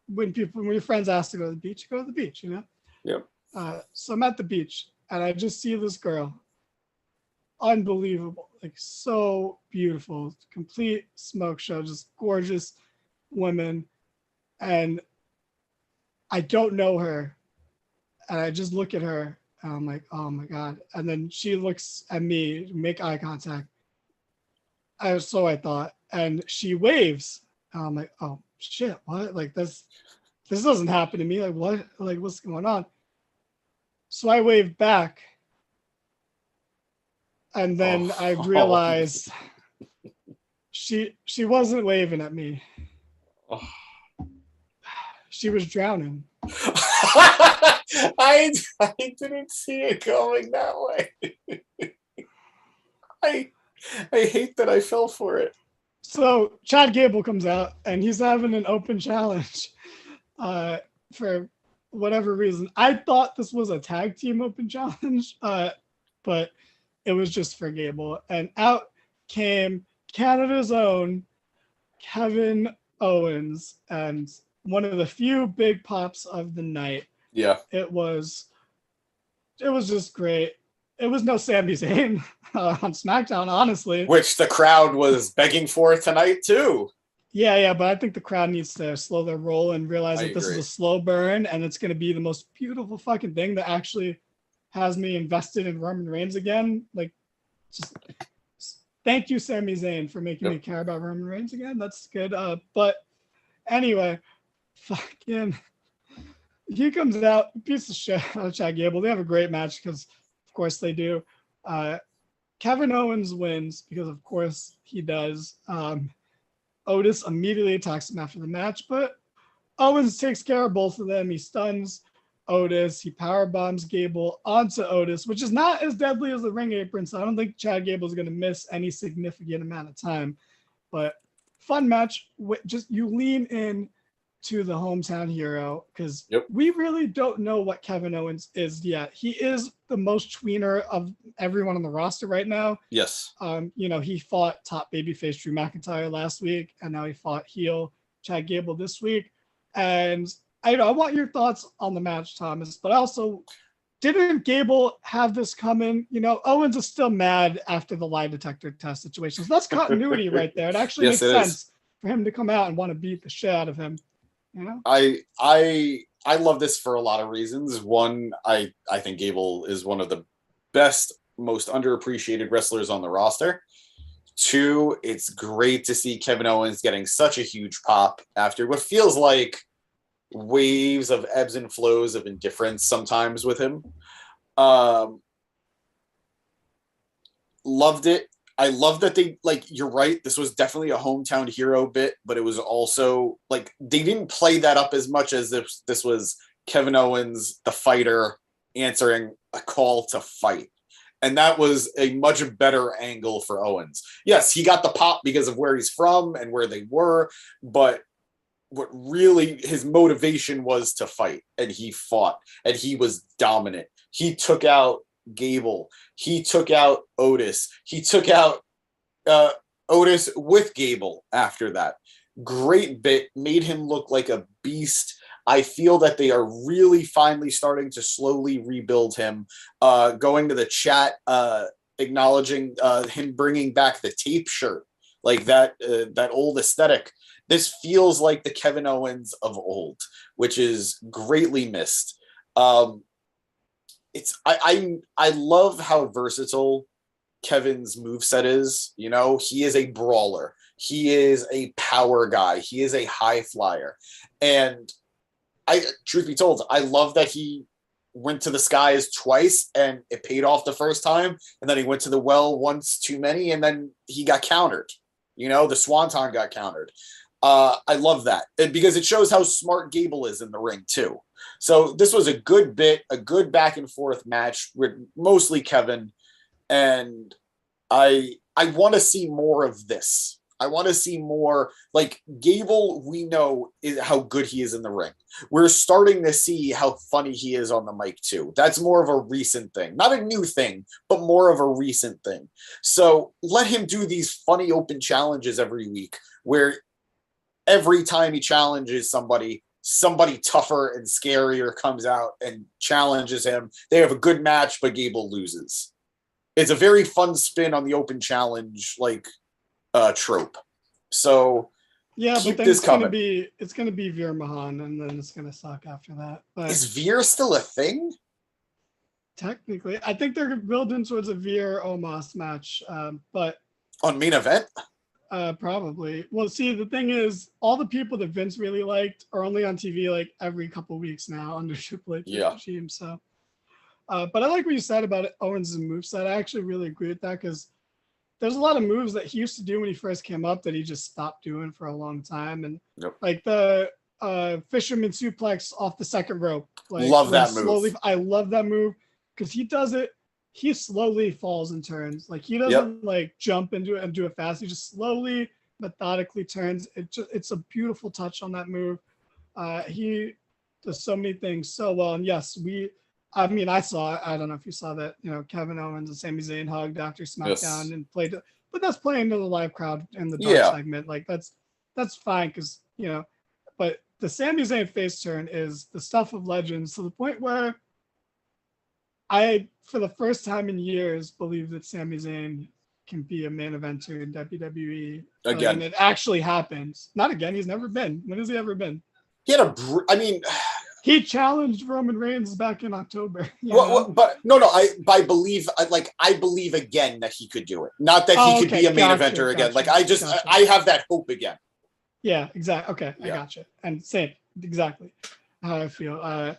when your friends ask to go to the beach, you go to the beach, Yep. So I'm at the beach and I just see this girl, unbelievable, like so beautiful, complete smoke show, just gorgeous woman, and I don't know her. And I just look at her and I'm like, oh my God. And then she looks at me, make eye contact. So I thought, and she waves. And I'm like, oh shit, what? Like this doesn't happen to me. Like what? Like what's going on? So I waved back. And then I realized she wasn't waving at me. Oh. She was drowning. I didn't see it going that way. I hate that I fell for it. So Chad Gable comes out and he's having an open challenge for whatever reason. I thought this was a tag team open challenge, but it was just for Gable. And out came Canada's own Kevin Owens, and one of the few big pops of the night. Yeah. It was just great. It was no Sami Zayn on SmackDown, honestly. Which the crowd was begging for tonight too. Yeah, but I think the crowd needs to slow their roll and realize that this is a slow burn and it's going to be the most beautiful fucking thing that actually has me invested in Roman Reigns again. Like, just thank you, Sami Zayn, for making me care about Roman Reigns again. That's good. But anyway, fucking, he comes out, piece of shit, Chad Gable. They have a great match because, of course, they do. Kevin Owens wins because, of course, he does. Otis immediately attacks him after the match, but Owens takes care of both of them. He stuns Otis. He power bombs Gable onto Otis, which is not as deadly as the ring apron, so I don't think Chad Gable is going to miss any significant amount of time. But fun match. Just you lean in to the hometown hero because we really don't know what Kevin Owens is yet. He is the most tweener of everyone on the roster right now. Yes. He fought top babyface Drew McIntyre last week, and now he fought heel Chad Gable this week. And I want your thoughts on the match, Thomas, but also didn't Gable have this coming? Owens is still mad after the lie detector test situation. So that's continuity right there. It actually Yes, makes it is. sense for him to come out and want to beat the shit out of him. I love this for a lot of reasons. One, I think Gable is one of the best, most underappreciated wrestlers on the roster. Two, it's great to see Kevin Owens getting such a huge pop after what feels like waves of ebbs and flows of indifference sometimes with him. Loved it. I love that they, like, you're right, this was definitely a hometown hero bit, but it was also like they didn't play that up as much as if this was Kevin Owens, the fighter, answering a call to fight. And that was a much better angle for Owens. Yes, he got the pop because of where he's from and where they were, but what really his motivation was to fight, and he fought, and he was dominant. He took out Gable. He took out Otis. He took out Otis with Gable after that. Great bit, made him look like a beast. I feel that they are really finally starting to slowly rebuild him. Going to the chat, acknowledging him bringing back the tape shirt, like that old aesthetic. This feels like the Kevin Owens of old, which is greatly missed. I love how versatile Kevin's moveset is. He is a brawler. He is a power guy. He is a high flyer. And truth be told, I love that he went to the skies twice and it paid off the first time. And then he went to the well once too many, and then he got countered. The Swanton got countered. I love that, and because it shows how smart Gable is in the ring too. So this was a good bit, a good back and forth match with mostly Kevin, and I want to see more of this. I want to see more. Like Gable, we know how good he is in the ring. We're starting to see how funny he is on the mic too. That's more of a recent thing, not a new thing, but more of a recent thing. So let him do these funny open challenges every week, where every time he challenges somebody tougher and scarier comes out and challenges him. They have a good match, but Gable loses. It's a very fun spin on the open challenge, trope. So yeah, keep but then this coming. it's gonna be Veer Mahan, and then it's gonna suck after that. But is Veer still a thing? Technically, I think they're building towards a Veer Omos match, but on main event. Probably. Well, see, the thing is, all the people that Vince really liked are only on TV like every couple weeks now under Triple H regime. So, but I like what you said about Owens' moveset. I actually really agree with that, because there's a lot of moves that he used to do when he first came up that he just stopped doing for a long time, and like the fisherman suplex off the second rope. Love that move. I love that move because he does it. He slowly falls and turns. Like he doesn't like jump into it and do it fast. He just slowly, methodically turns. It's a beautiful touch on that move. He does so many things so well. And yes, I don't know if you saw that, Kevin Owens and Sami Zayn hugged after SmackDown and played, but that's playing to the live crowd in the dark segment. Like that's fine because, but the Sami Zayn face turn is the stuff of legends, to the point where I, for the first time in years, believe that Sami Zayn can be a main eventer in WWE. Again. And it actually happens. Not again. He's never been. When has he ever been? He had he challenged Roman Reigns back in October. But I believe again that he could do it. Not that he could be a main eventer again. I have that hope again. Yeah, exactly. Okay, I gotcha. And same, exactly how I feel.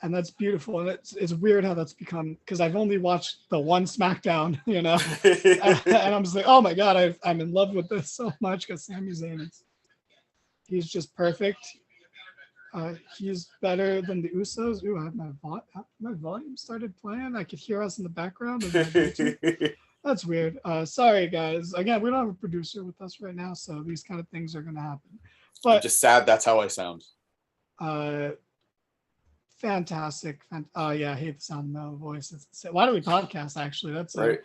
And that's beautiful. And it's weird how that's become, because I've only watched the one SmackDown, and I'm just like, oh my God, I'm in love with this so much, because Sami Zayn he's just perfect. He's better than the Usos. Ooh, I have my volume started playing. I could hear us in the background. That's weird. Sorry, guys. Again, we don't have a producer with us right now, so these kind of things are going to happen. But I'm just sad that's how I sound. Fantastic. Yeah, I hate the sound of my own voice. Why do we podcast, actually? That's right.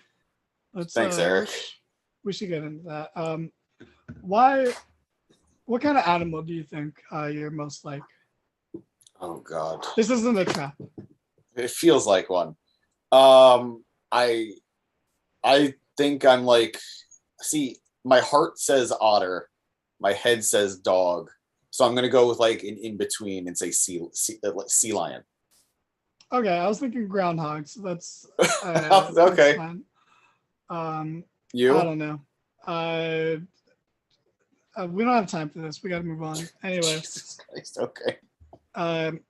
Thanks, Eric. We should get into that. Why What kind of animal do you think you're most like? Oh God, This isn't a trap. it feels like one. Um, I I think I'm like, see, my heart says otter, my head says dog, so I'm gonna go with like an in between and say sea lion. Okay, I was thinking groundhog, so that's Okay, fine. Um, I you. don't know. Uh, we don't have time for this. We got to move on. Anyway, Jesus Christ. Okay. um,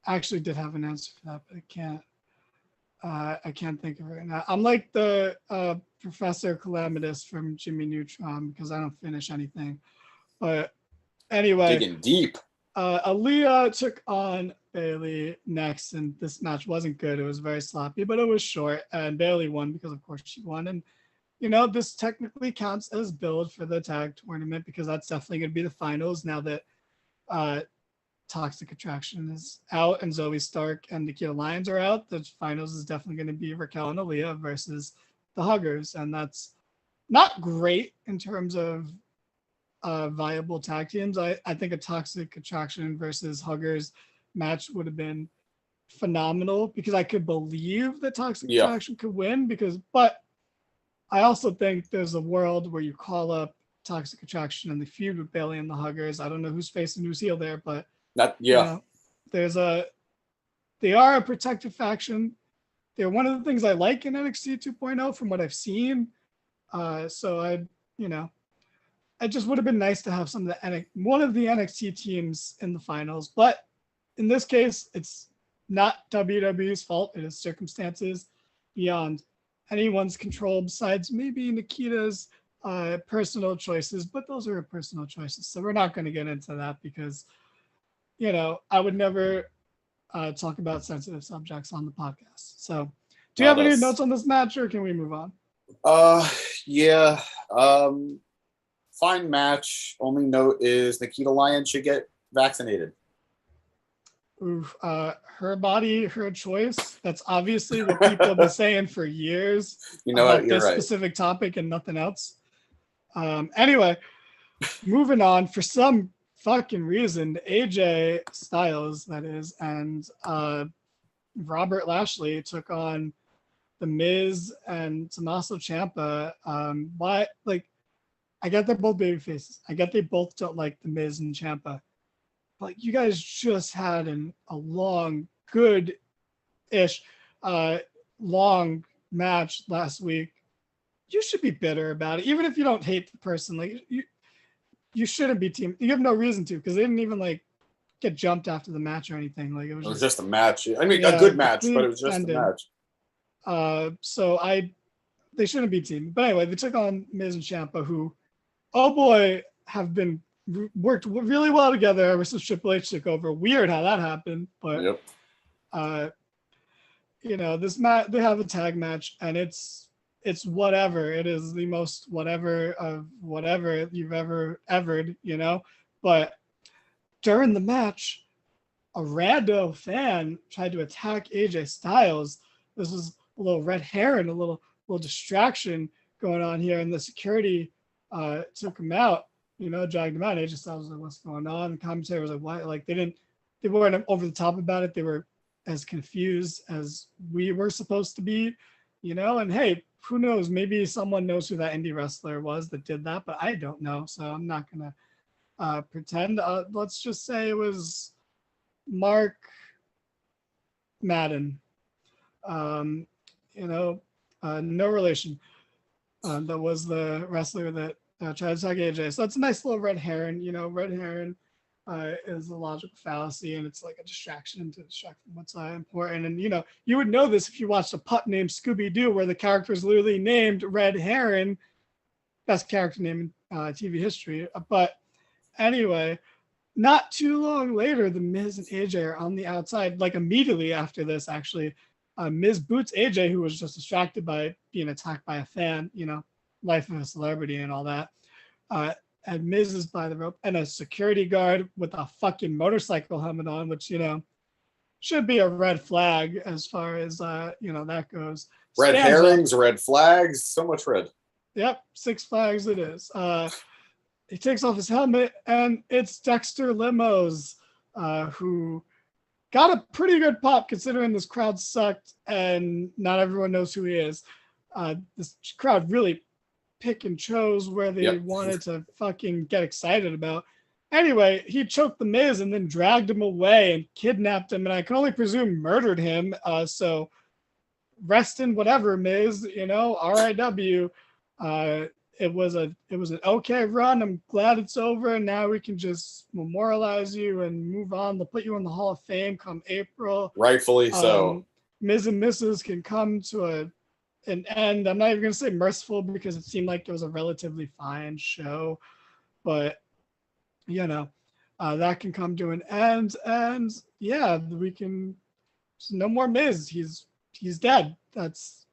I actually did have an answer for that, but I can't. I can't think of it right now. I'm like the Professor Calamitous from Jimmy Neutron because I don't finish anything. But anyway, Digging deep. Aaliyah took on Bailey next, and this match wasn't good. It was very sloppy, but it was short, and Bailey won because, of course, she won. And this technically counts as build for the tag tournament because that's definitely going to be the finals now that uh, Toxic Attraction is out and Zoe Stark and Nikita Lyons are out. The finals is definitely going to be Raquel and Aaliyah versus the Huggers, and that's not great in terms of viable tag teams. I think a Toxic Attraction versus Huggers match would have been phenomenal because I could believe that Toxic Yeah. Attraction could win but I also think there's a world where you call up Toxic Attraction and the feud with Bailey and the Huggers. I don't know who's face and who's heel there, but there's they are a protective faction. They're one of the things I like in NXT 2.0 from what I've seen. So it just would have been nice to have one of the NXT teams in the finals. But in this case, it's not WWE's fault. It is circumstances beyond anyone's control besides maybe Nikita's personal choices, but those are her personal choices. So we're not going to get into that because, I would never talk about sensitive subjects on the podcast. So do you have any notes on this match or can we move on? Yeah. Fine match. Only note is Nikita Lyons should get vaccinated. Oof, her body, her choice. That's obviously what people have been saying for years about this specific topic and nothing else. Anyway, moving on. For some fucking reason, AJ Styles, that is, and Robert Lashley took on The Miz and Tommaso Ciampa. Why? Like, I get they're both baby faces. I get they both don't like The Miz and Ciampa. Like, you guys just had a long, good-ish, long match last week. You should be bitter about it, even if you don't hate the person. Like, you shouldn't be team. You have no reason to because they didn't even like get jumped after the match or anything. Like, it was just a match. I mean, a good match, but it was just ended. a match. So they shouldn't be team. But anyway, they took on Miz and Ciampa, who, oh boy, have been worked really well together ever since Triple H took over. Weird how that happened, but this match, they have a tag match, and it's whatever. It is the most whatever of whatever you've ever evered, But during the match, a rando fan tried to attack AJ Styles. This was a little red herring, a little distraction going on here, and the security took him out. Dragged him out. AJ Styles was like, "What's going on?" The commentator was like, "What?" Like they weren't over the top about it. They were as confused as we were supposed to be, And hey, who knows? Maybe someone knows who that indie wrestler was that did that, but I don't know. So I'm not gonna pretend. Let's just say it was Mark Madden. No relation. That was the wrestler that tried to attack AJ. So that's a nice little red herring. Red herring is a logical fallacy, and it's like a distraction to distract from what's important. And you would know this if you watched a pup named Scooby Doo, where the character is literally named Red Heron, best character name in TV history. But anyway, not too long later, the Miz and AJ are on the outside. Like immediately after this, actually, Miz boots AJ, who was just distracted by being attacked by a fan. Life of a celebrity and all that. And Miz is by the rope, and a security guard with a fucking motorcycle helmet on, which should be a red flag as far as that goes. Red herrings, red flags, so much red. Yep, 6 flags it is. he takes off his helmet, and it's Dexter Limos, who got a pretty good pop considering this crowd sucked and not everyone knows who he is. This crowd really pick and chose where they wanted to fucking get excited about. Anyway, he choked the Miz and then dragged him away and kidnapped him, and I can only presume murdered him. So rest in whatever, Miz. RIW. It was an okay run. I'm glad it's over, and now we can just memorialize you and move on. They'll put you in the Hall of Fame come April. Rightfully so. Miz and Mrs. can come to an end. I'm not even gonna say merciful because it seemed like it was a relatively fine show, but that can come to an end, and we can. No more Miz. He's dead. That's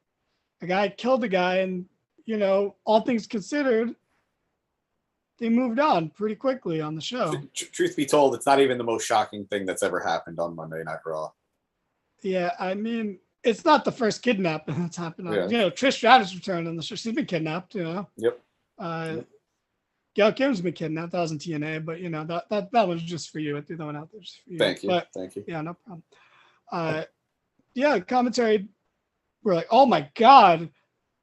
a guy killed a guy, and all things considered, they moved on pretty quickly on the show. Truth be told, it's not even the most shocking thing that's ever happened on Monday Night Raw. Yeah, I mean, it's not the first kidnapping that's happened. Trish Stratus returned on the show. She's been kidnapped. Yep. Gail Kim's been kidnapped. That was in TNA, but that was just for you. I threw that one out there just for you. Thank you. Yeah, no problem. Commentary. We're like, oh my god.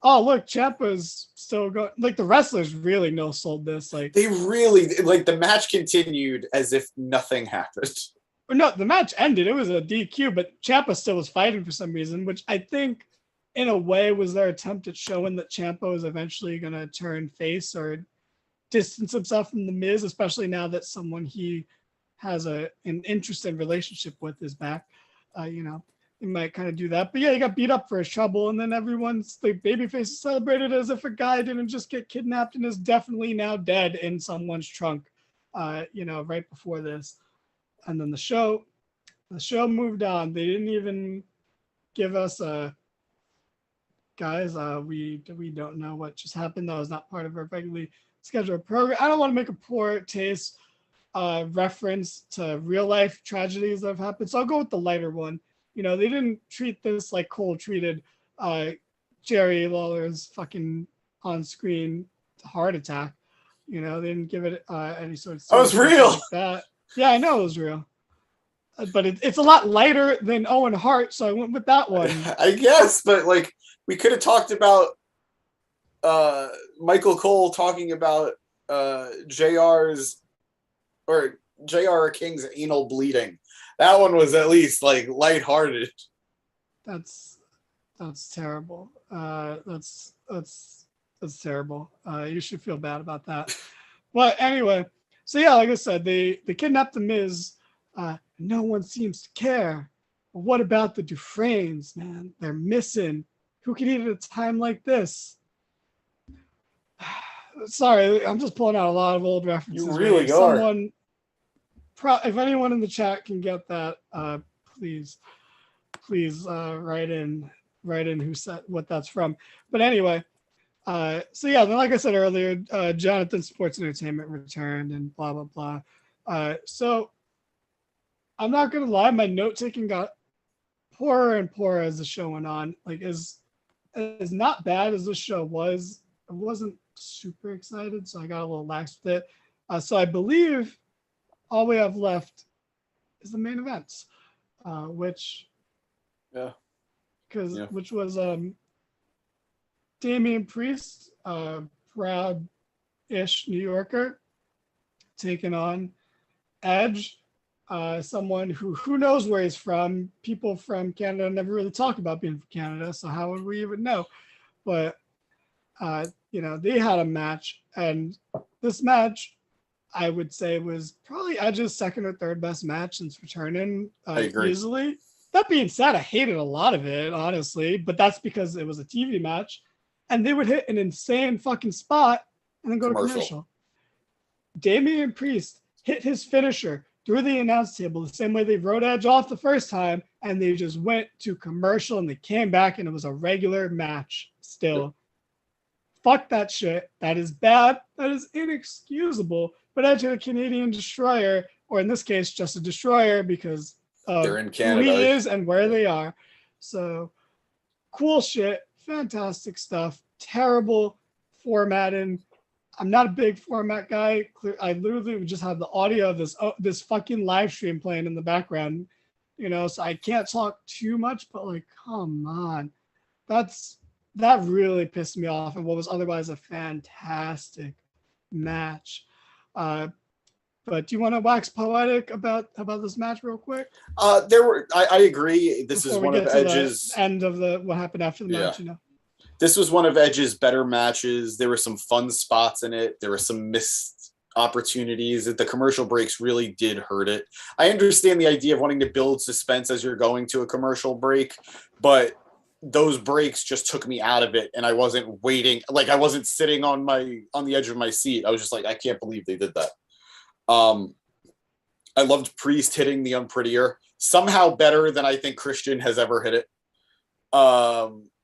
Oh look, Ciampa's still going. Like the wrestlers really no sold this. Like they really the match continued as if nothing happened. No, the match ended. It was a DQ, but Ciampa still was fighting for some reason, which I think, in a way, was their attempt at showing that Ciampa was eventually going to turn face or distance himself from the Miz, especially now that someone he has an interesting relationship with is back. He might kind of do that. But yeah, he got beat up for his trouble, and then the babyface celebrated as if a guy didn't just get kidnapped and is definitely now dead in someone's trunk, right before this. And then the show moved on. They didn't even give us guys, we don't know what just happened. That was not part of our regularly scheduled program. I don't want to make a poor taste reference to real life tragedies that have happened. So I'll go with the lighter one. They didn't treat this like Cole treated Jerry Lawler's fucking on-screen heart attack. They didn't give it any sort of. That was real. Like that. Yeah, I know it was real. But it's a lot lighter than Owen Hart, so I went with that one. I guess, but we could have talked about Michael Cole talking about JR's or JR King's anal bleeding. That one was at least lighthearted. That's terrible. That's terrible. You should feel bad about that. But anyway, so yeah, like I said, they kidnapped the Miz. No one seems to care. But what about the Dufresnes, man? They're missing. Who could eat at a time like this? Sorry, I'm just pulling out a lot of old references. You really are. If anyone in the chat can get that, please write in who said what that's from. But anyway, then like I said earlier, Jonathan Sports Entertainment returned and blah blah blah. So I'm not gonna lie, my note taking got poorer and poorer as the show went on. As not bad as the show was, I wasn't super excited, so I got a little lax with it. So I believe all we have left is the main events, which was Damian Priest, proud-ish New Yorker, taking on Edge, someone who knows where he's from. People from Canada never really talk about being from Canada, so how would we even know? But they had a match, and this match, I would say, was probably Edge's second or third best match since returning. I agree. Easily. That being said, I hated a lot of it, honestly, but that's because it was a TV match, and they would hit an insane fucking spot and then go to commercial. Damian Priest hit his finisher through the announce table the same way they wrote Edge off the first time, and they just went to commercial and they came back and it was a regular match still. Yep. Fuck that shit. That is bad. That is inexcusable. But Edge had a Canadian destroyer, or in this case, just a destroyer because of they're in Canada. Who he is and where they are. So cool shit. Fantastic stuff. Terrible formatting. I'm not a big format guy. I literally would just have the audio of this fucking live stream playing in the background, so I can't talk too much, but like, come on. That really pissed me off in what was otherwise a fantastic match. Uh, but do you want to wax poetic about this match real quick I agree. This is before we one of get to Edge's. the end of the what happened after the match? This was one of Edge's better matches. There were some fun spots in it. There were some missed opportunities. The commercial breaks really did hurt it. I understand the idea of wanting to build suspense as you're going to a commercial break, but those breaks just took me out of it, and I wasn't waiting. Like, I wasn't sitting on the edge of my seat. I was just like, I can't believe they did that. I loved Priest hitting the Unprettier somehow better than I think Christian has ever hit it.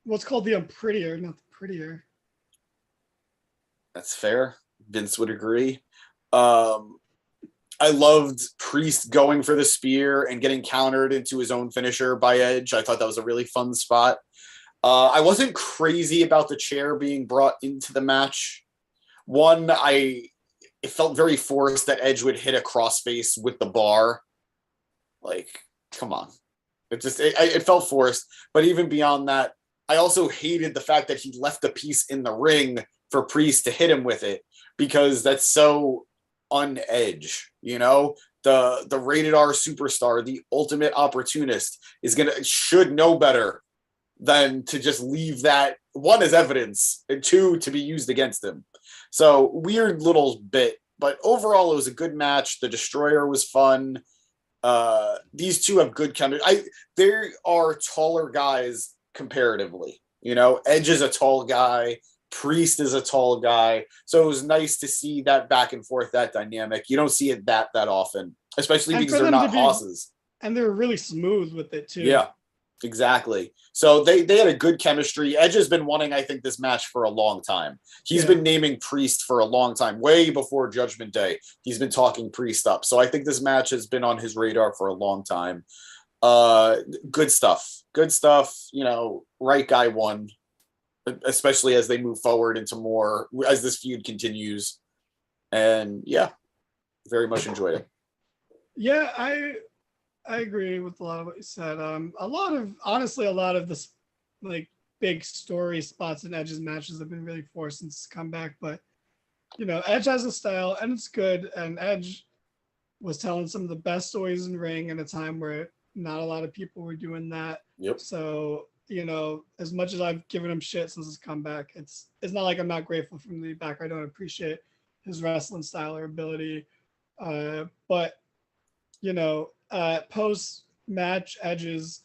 What's called the Unprettier, not the Prettier. That's fair. Vince would agree. I loved Priest going for the spear and getting countered into his own finisher by Edge. I thought that was a really fun spot. I wasn't crazy about the chair being brought into the match. One, it felt very forced that Edge would hit a crossface with the bar. Like, come on. It felt forced. But even beyond that, I also hated the fact that he left the piece in the ring for Priest to hit him with it, because that's so un-Edge, the rated R superstar, the ultimate opportunist should know better than to just leave that, one, as evidence, and two, to be used against him. So weird little bit, but overall it was a good match. The Destroyer was fun. These two have good chemistry. There are taller guys comparatively, Edge is a tall guy, Priest is a tall guy, so it was nice to see that back and forth, that dynamic. You don't see it that often, especially because they're not hosses, and they're really smooth with it too. Yeah, exactly. So they had a good chemistry. Edge has been wanting, I think, this match for a long time. He's been naming Priest for a long time, way before Judgment Day. He's been talking Priest up, so I think this match has been on his radar for a long time. Good stuff. Right guy won, especially as they move forward into more, as this feud continues. And yeah, very much enjoyed it. Yeah, I agree with a lot of what you said. A lot of this, like, big story spots in Edge's matches have been really forced since his comeback. But Edge has a style, and it's good. And Edge was telling some of the best stories in ring at a time where not a lot of people were doing that. Yep. So as much as I've given him shit since his comeback, it's not like I'm not grateful from the back. I don't appreciate his wrestling style or ability. But post match Edges,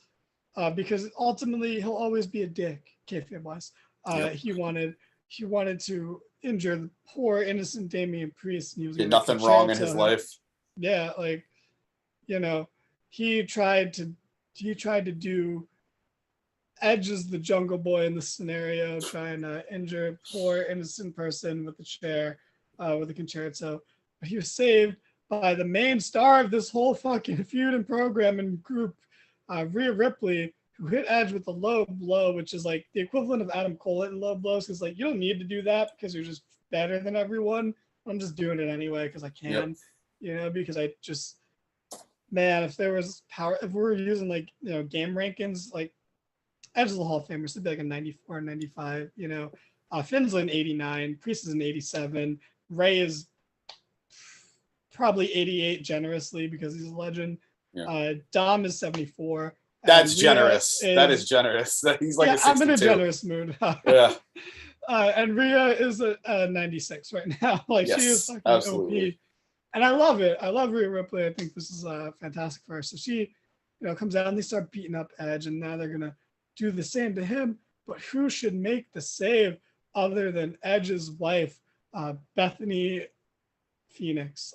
because ultimately he'll always be a dick, kayfabe wise. Yep. He wanted to injure the poor innocent Damian Priest, and he was did nothing wrong in his life. Yeah, like, he tried to do Edge is the Jungle Boy in this scenario, trying to injure a poor innocent person with a chair, with a concerto. But he was saved by the main star of this whole fucking feud and program and group, Rhea Ripley, who hit Edge with a low blow, which is like the equivalent of Adam Cole in low blows, because like, you don't need to do that because you're just better than everyone. I'm just doing it anyway because I can, because I just, man, if there was power, if we were using like, game rankings, like, Edge is the Hall of Famer, so it'd be like a 94, 95, Finn's an 89, Priest is an 87, Ray is probably 88 generously because he's a legend. Yeah. Dom is 74. That's generous. That is generous. He's like a 62. I'm in a generous mood. Yeah. And Rhea is a 96 right now. Like, yes, she is fucking absolutely OP. And I love it. I love Rhea Ripley. I think this is fantastic for her. So she, comes out and they start beating up Edge, and now they're gonna do the same to him. But who should make the save other than Edge's wife, Bethany Phoenix?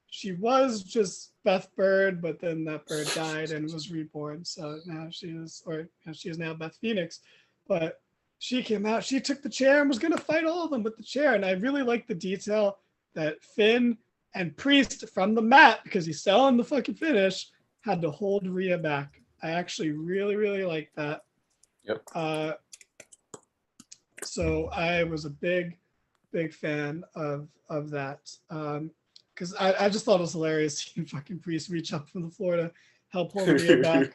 She was just Beth Bird, but then that bird died and was reborn. So now she is now Beth Phoenix. But she came out, she took the chair and was gonna fight all of them with the chair. And I really like the detail that Finn and Priest from the mat, because he's selling the fucking finish, had to hold Rhea back. I actually really, really like that. Yep. So I was a big big fan of that. Because I just thought it was hilarious seeing fucking Priest reach up from the floor to help hold Rhea back.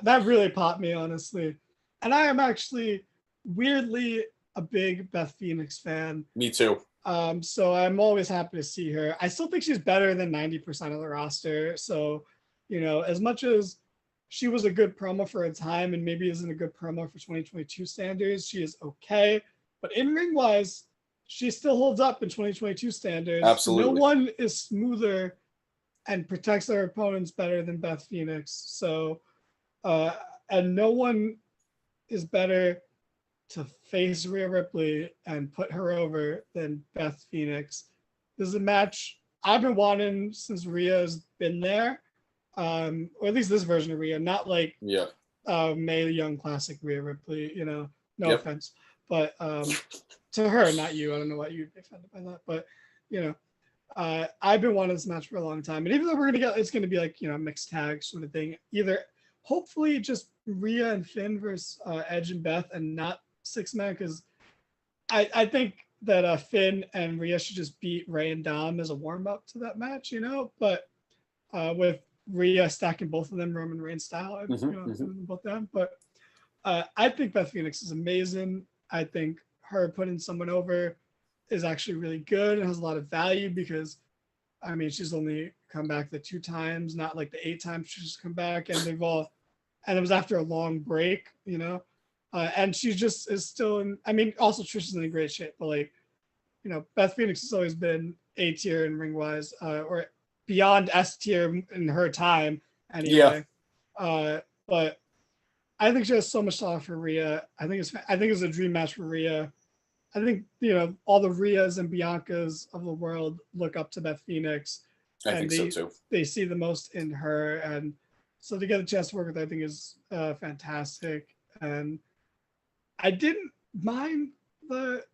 That really popped me, honestly. And I am actually weirdly a big Beth Phoenix fan. Me too. So I'm always happy to see her. I still think she's better than 90% of the roster. So, as much as she was a good promo for a time and maybe isn't a good promo for 2022 standards, she is okay. But in ring wise, she still holds up in 2022 standards. Absolutely. No one is smoother and protects their opponents better than Beth Phoenix. So, and no one is better to face Rhea Ripley and put her over than Beth Phoenix. This is a match I've been wanting since Rhea's been there, or at least this version of Rhea, not like Mae Young Classic Rhea Ripley. No offense, but to her, not you. I don't know why you'd be offended by that, but I've been wanting this match for a long time, and even though it's gonna be like mixed tag sort of thing, either hopefully just Rhea and Finn versus Edge and Beth, and not 6-man, because I think that Finn and Rhea should just beat Ray and Dom as a warm up to that match, But with Rhea stacking both of them Roman Reigns style, both them. But I think Beth Phoenix is amazing. I think her putting someone over is actually really good and has a lot of value because, I mean, she's only come back the 2 times, not like the 8 times she's come back, and it was after a long break, and she just is still in. I mean, also Trish is in great shape, but Beth Phoenix has always been A tier in ring wise, or beyond S tier in her time anyway. Yeah. But I think she has so much to offer for Rhea. I think it's a dream match for Rhea. I think all the Rheas and Biancas of the world look up to Beth Phoenix. I think so too. They see the most in her, and so to get a chance to work with her, I think is fantastic. And I didn't mind the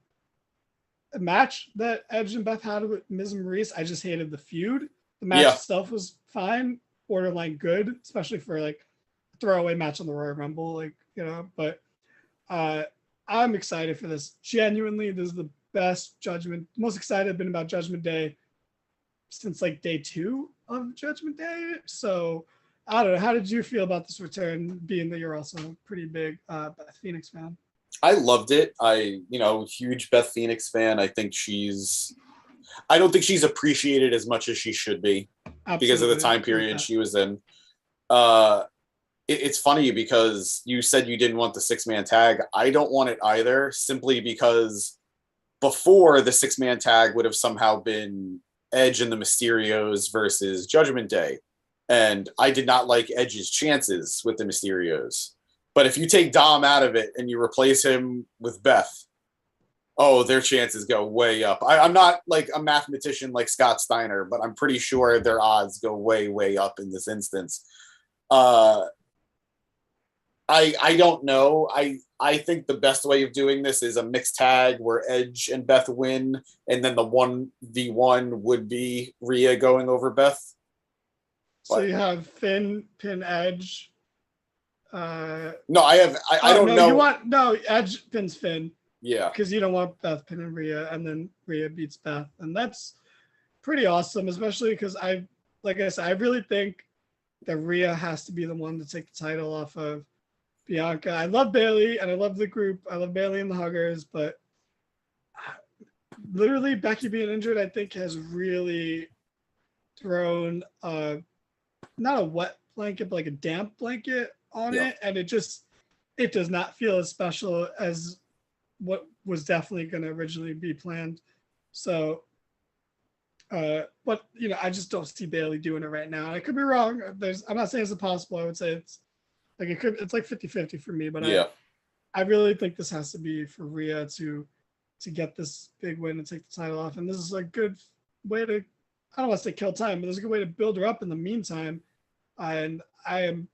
match that Edge and Beth had with Miz and Maurice. I just hated the feud. The match itself was fine, borderline good, especially for like a throwaway match on the Royal Rumble, But I'm excited for this. Genuinely, this is the best most excited I've been about Judgment Day since like day 2 of Judgment Day. So I don't know. How did you feel about this return, being that you're also a pretty big Beth Phoenix fan? I loved it. Huge Beth Phoenix fan. I don't think she's appreciated as much as she should be. Absolutely. Because of the time period she was in. It's funny because you said you didn't want the 6-man tag. I don't want it either, simply because before the 6-man tag would have somehow been Edge and the Mysterios versus Judgment Day. And I did not like Edge's chances with the Mysterios. But if you take Dom out of it and you replace him with Beth, their chances go way up. I'm not like a mathematician like Scott Steiner, but I'm pretty sure their odds go way, way up in this instance. I don't know. I think the best way of doing this is a mixed tag where Edge and Beth win, and then the 1v1 would be Rhea going over Beth. So you have Finn, pin Edge. No, I don't know. Edge pins Finn. Yeah. Because you don't want Beth pinning Rhea, and then Rhea beats Beth. And that's pretty awesome, especially because I really think that Rhea has to be the one to take the title off of Bianca. I love Bayley and I love the group. I love Bayley and the Huggers, but literally Becky being injured, I think, has really thrown not a wet blanket, but like a damp blanket on it. And it does not feel as special as what was definitely going to originally be planned. So, but I just don't see Bayley doing it right now. And I could be wrong. I'm not saying it's impossible. I would say it's like 50-50 for me, but I really think this has to be for Rhea to get this big win and take the title off. And this is a good way to, I don't want to say kill time, but there's a good way to build her up in the meantime. And I am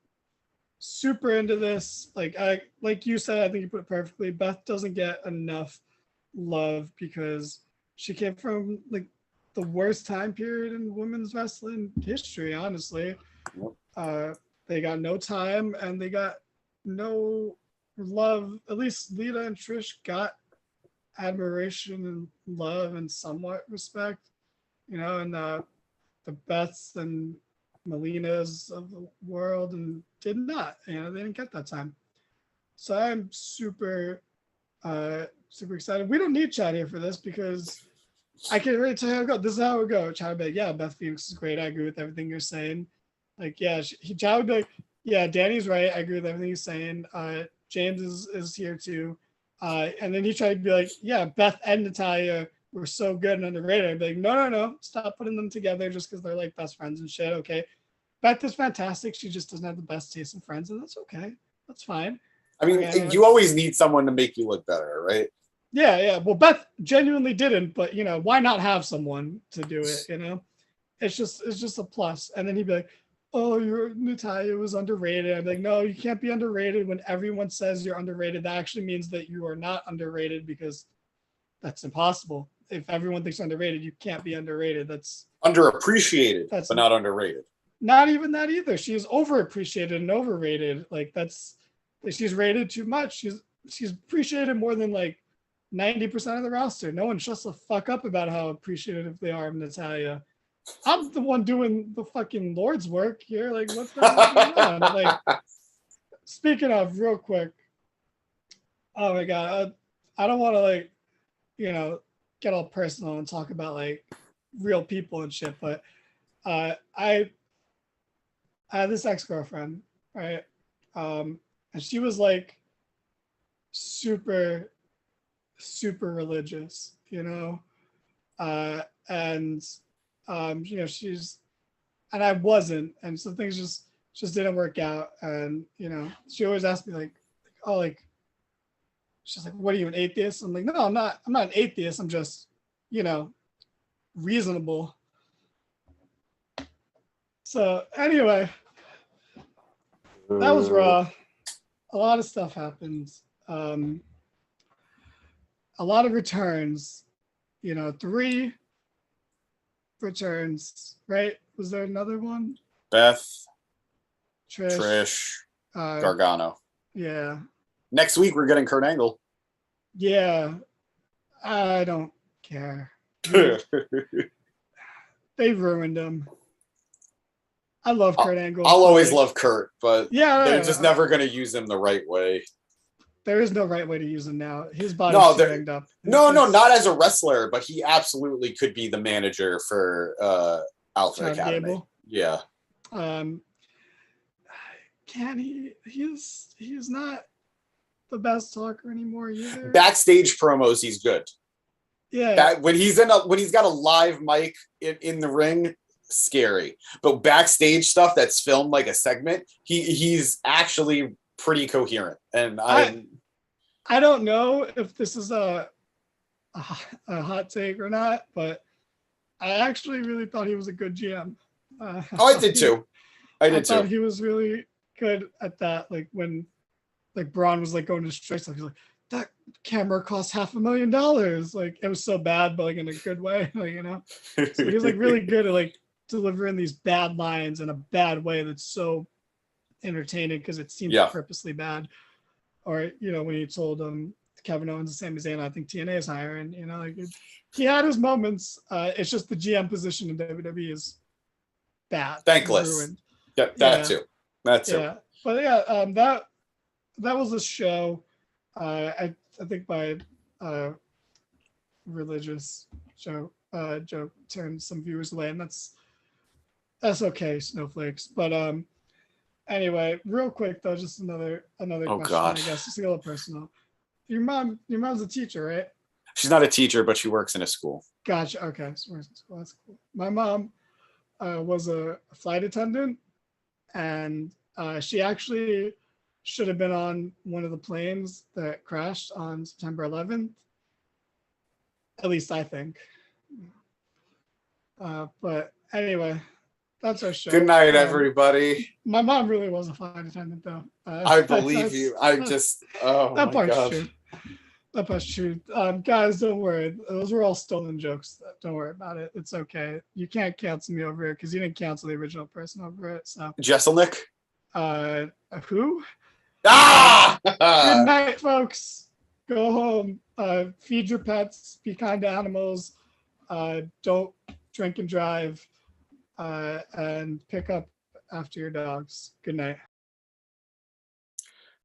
super into this. Like you said, I think you put it perfectly. Beth doesn't get enough love because she came from like the worst time period in women's wrestling history, honestly. They got no time and they got no love. At least Lita and Trish got admiration and love and somewhat respect, and the Beths and Melinas of the world, and did not. They didn't get that time. So I'm super excited. We don't need Chad here for this because I can already tell you how it goes. This is how it would go. Chad would be like, yeah, Beth Phoenix is great. I agree with everything you're saying. Like, yeah, Chad would be like, yeah, Danny's right. I agree with everything he's saying. James is here too. And then he tried to be like, yeah, Beth and Natalia were so good and underrated. I'd be like, no. Stop putting them together just because they're like best friends and shit. Okay. Beth is fantastic. She just doesn't have the best taste in friends, and that's okay. That's fine. I mean, you always need someone to make you look better, right? Yeah. Well, Beth genuinely didn't, but why not have someone to do it? It's just a plus. And then he'd be like, "Oh, your Natalia was underrated." I'm like, "No, you can't be underrated when everyone says you're underrated. That actually means that you are not underrated because that's impossible. If everyone thinks underrated, you can't be underrated. That's underappreciated, but not underrated. Not even that either. She's overappreciated and overrated. Like she's rated too much. She's appreciated more than like 90% of the roster. No one shuts the fuck up about how appreciative they are of Natalia. I'm the one doing the fucking Lord's work here. Like, what's going on? Like, speaking of, real quick. Oh my god, I don't want to get all personal and talk about like real people and shit, but I had this ex-girlfriend, right? And she was like super religious, and she's, and I wasn't, and so things just didn't work out. And she always asked me like, oh, like, she's like, what are you, an atheist? I'm like, no, I'm not an atheist. I'm just reasonable. So anyway, that was raw. A lot of stuff happened. A lot of returns. 3 returns, right? Was there another one? Beth, Trish, Gargano. Yeah. Next week we're getting Kurt Angle. Yeah. I don't care. They ruined him. I love Kurt Angle. I'll always love Kurt, but they're just yeah. never going to use him the right way. There is no right way to use him now. His body's too banged up. No, not as a wrestler, but he absolutely could be the manager for Alpha Academy. Gable. Yeah. Can he? He's not the best talker anymore either. Backstage promos, he's good. Yeah. When he's got a live mic in the ring, scary. But backstage stuff that's filmed like a segment, he's actually pretty coherent. And I don't know if this is a hot take or not, but I actually really thought he was a good GM. I did too. I thought he was really good at that. Like when like Braun was like going to strikes, like he's like, that camera cost $500,000. Like it was so bad, but like in a good way, like, So he was like really good at like delivering these bad lines in a bad way that's so entertaining because it seems purposely bad. Or when he told Kevin Owens and Sami Zayn, I think TNA is hiring. Like he had his moments. It's just the GM position in WWE is bad, thankless. That too. But yeah, that was a show. I think my religious joke turned some viewers away, and that's okay, snowflakes. But anyway, real quick though, just another question. God. I guess it's a little personal. Your mom's a teacher, right? She's not a teacher, but she works in a school. Gotcha. Okay, so works in school. That's cool. My mom was a flight attendant, and she actually should have been on one of the planes that crashed on September 11th. At least I think. But anyway, that's our show. Good night, everybody. My mom really was a flight attendant, though. I believe you. That part's true. That part's true. Guys, don't worry. Those were all stolen jokes. Don't worry about it. It's okay. You can't cancel me over it because you didn't cancel the original person over it. So Jesselnick? Who? Ah! Good night, folks. Go home. Feed your pets. Be kind to animals. Don't drink and drive. And pick up after your dogs. Good night.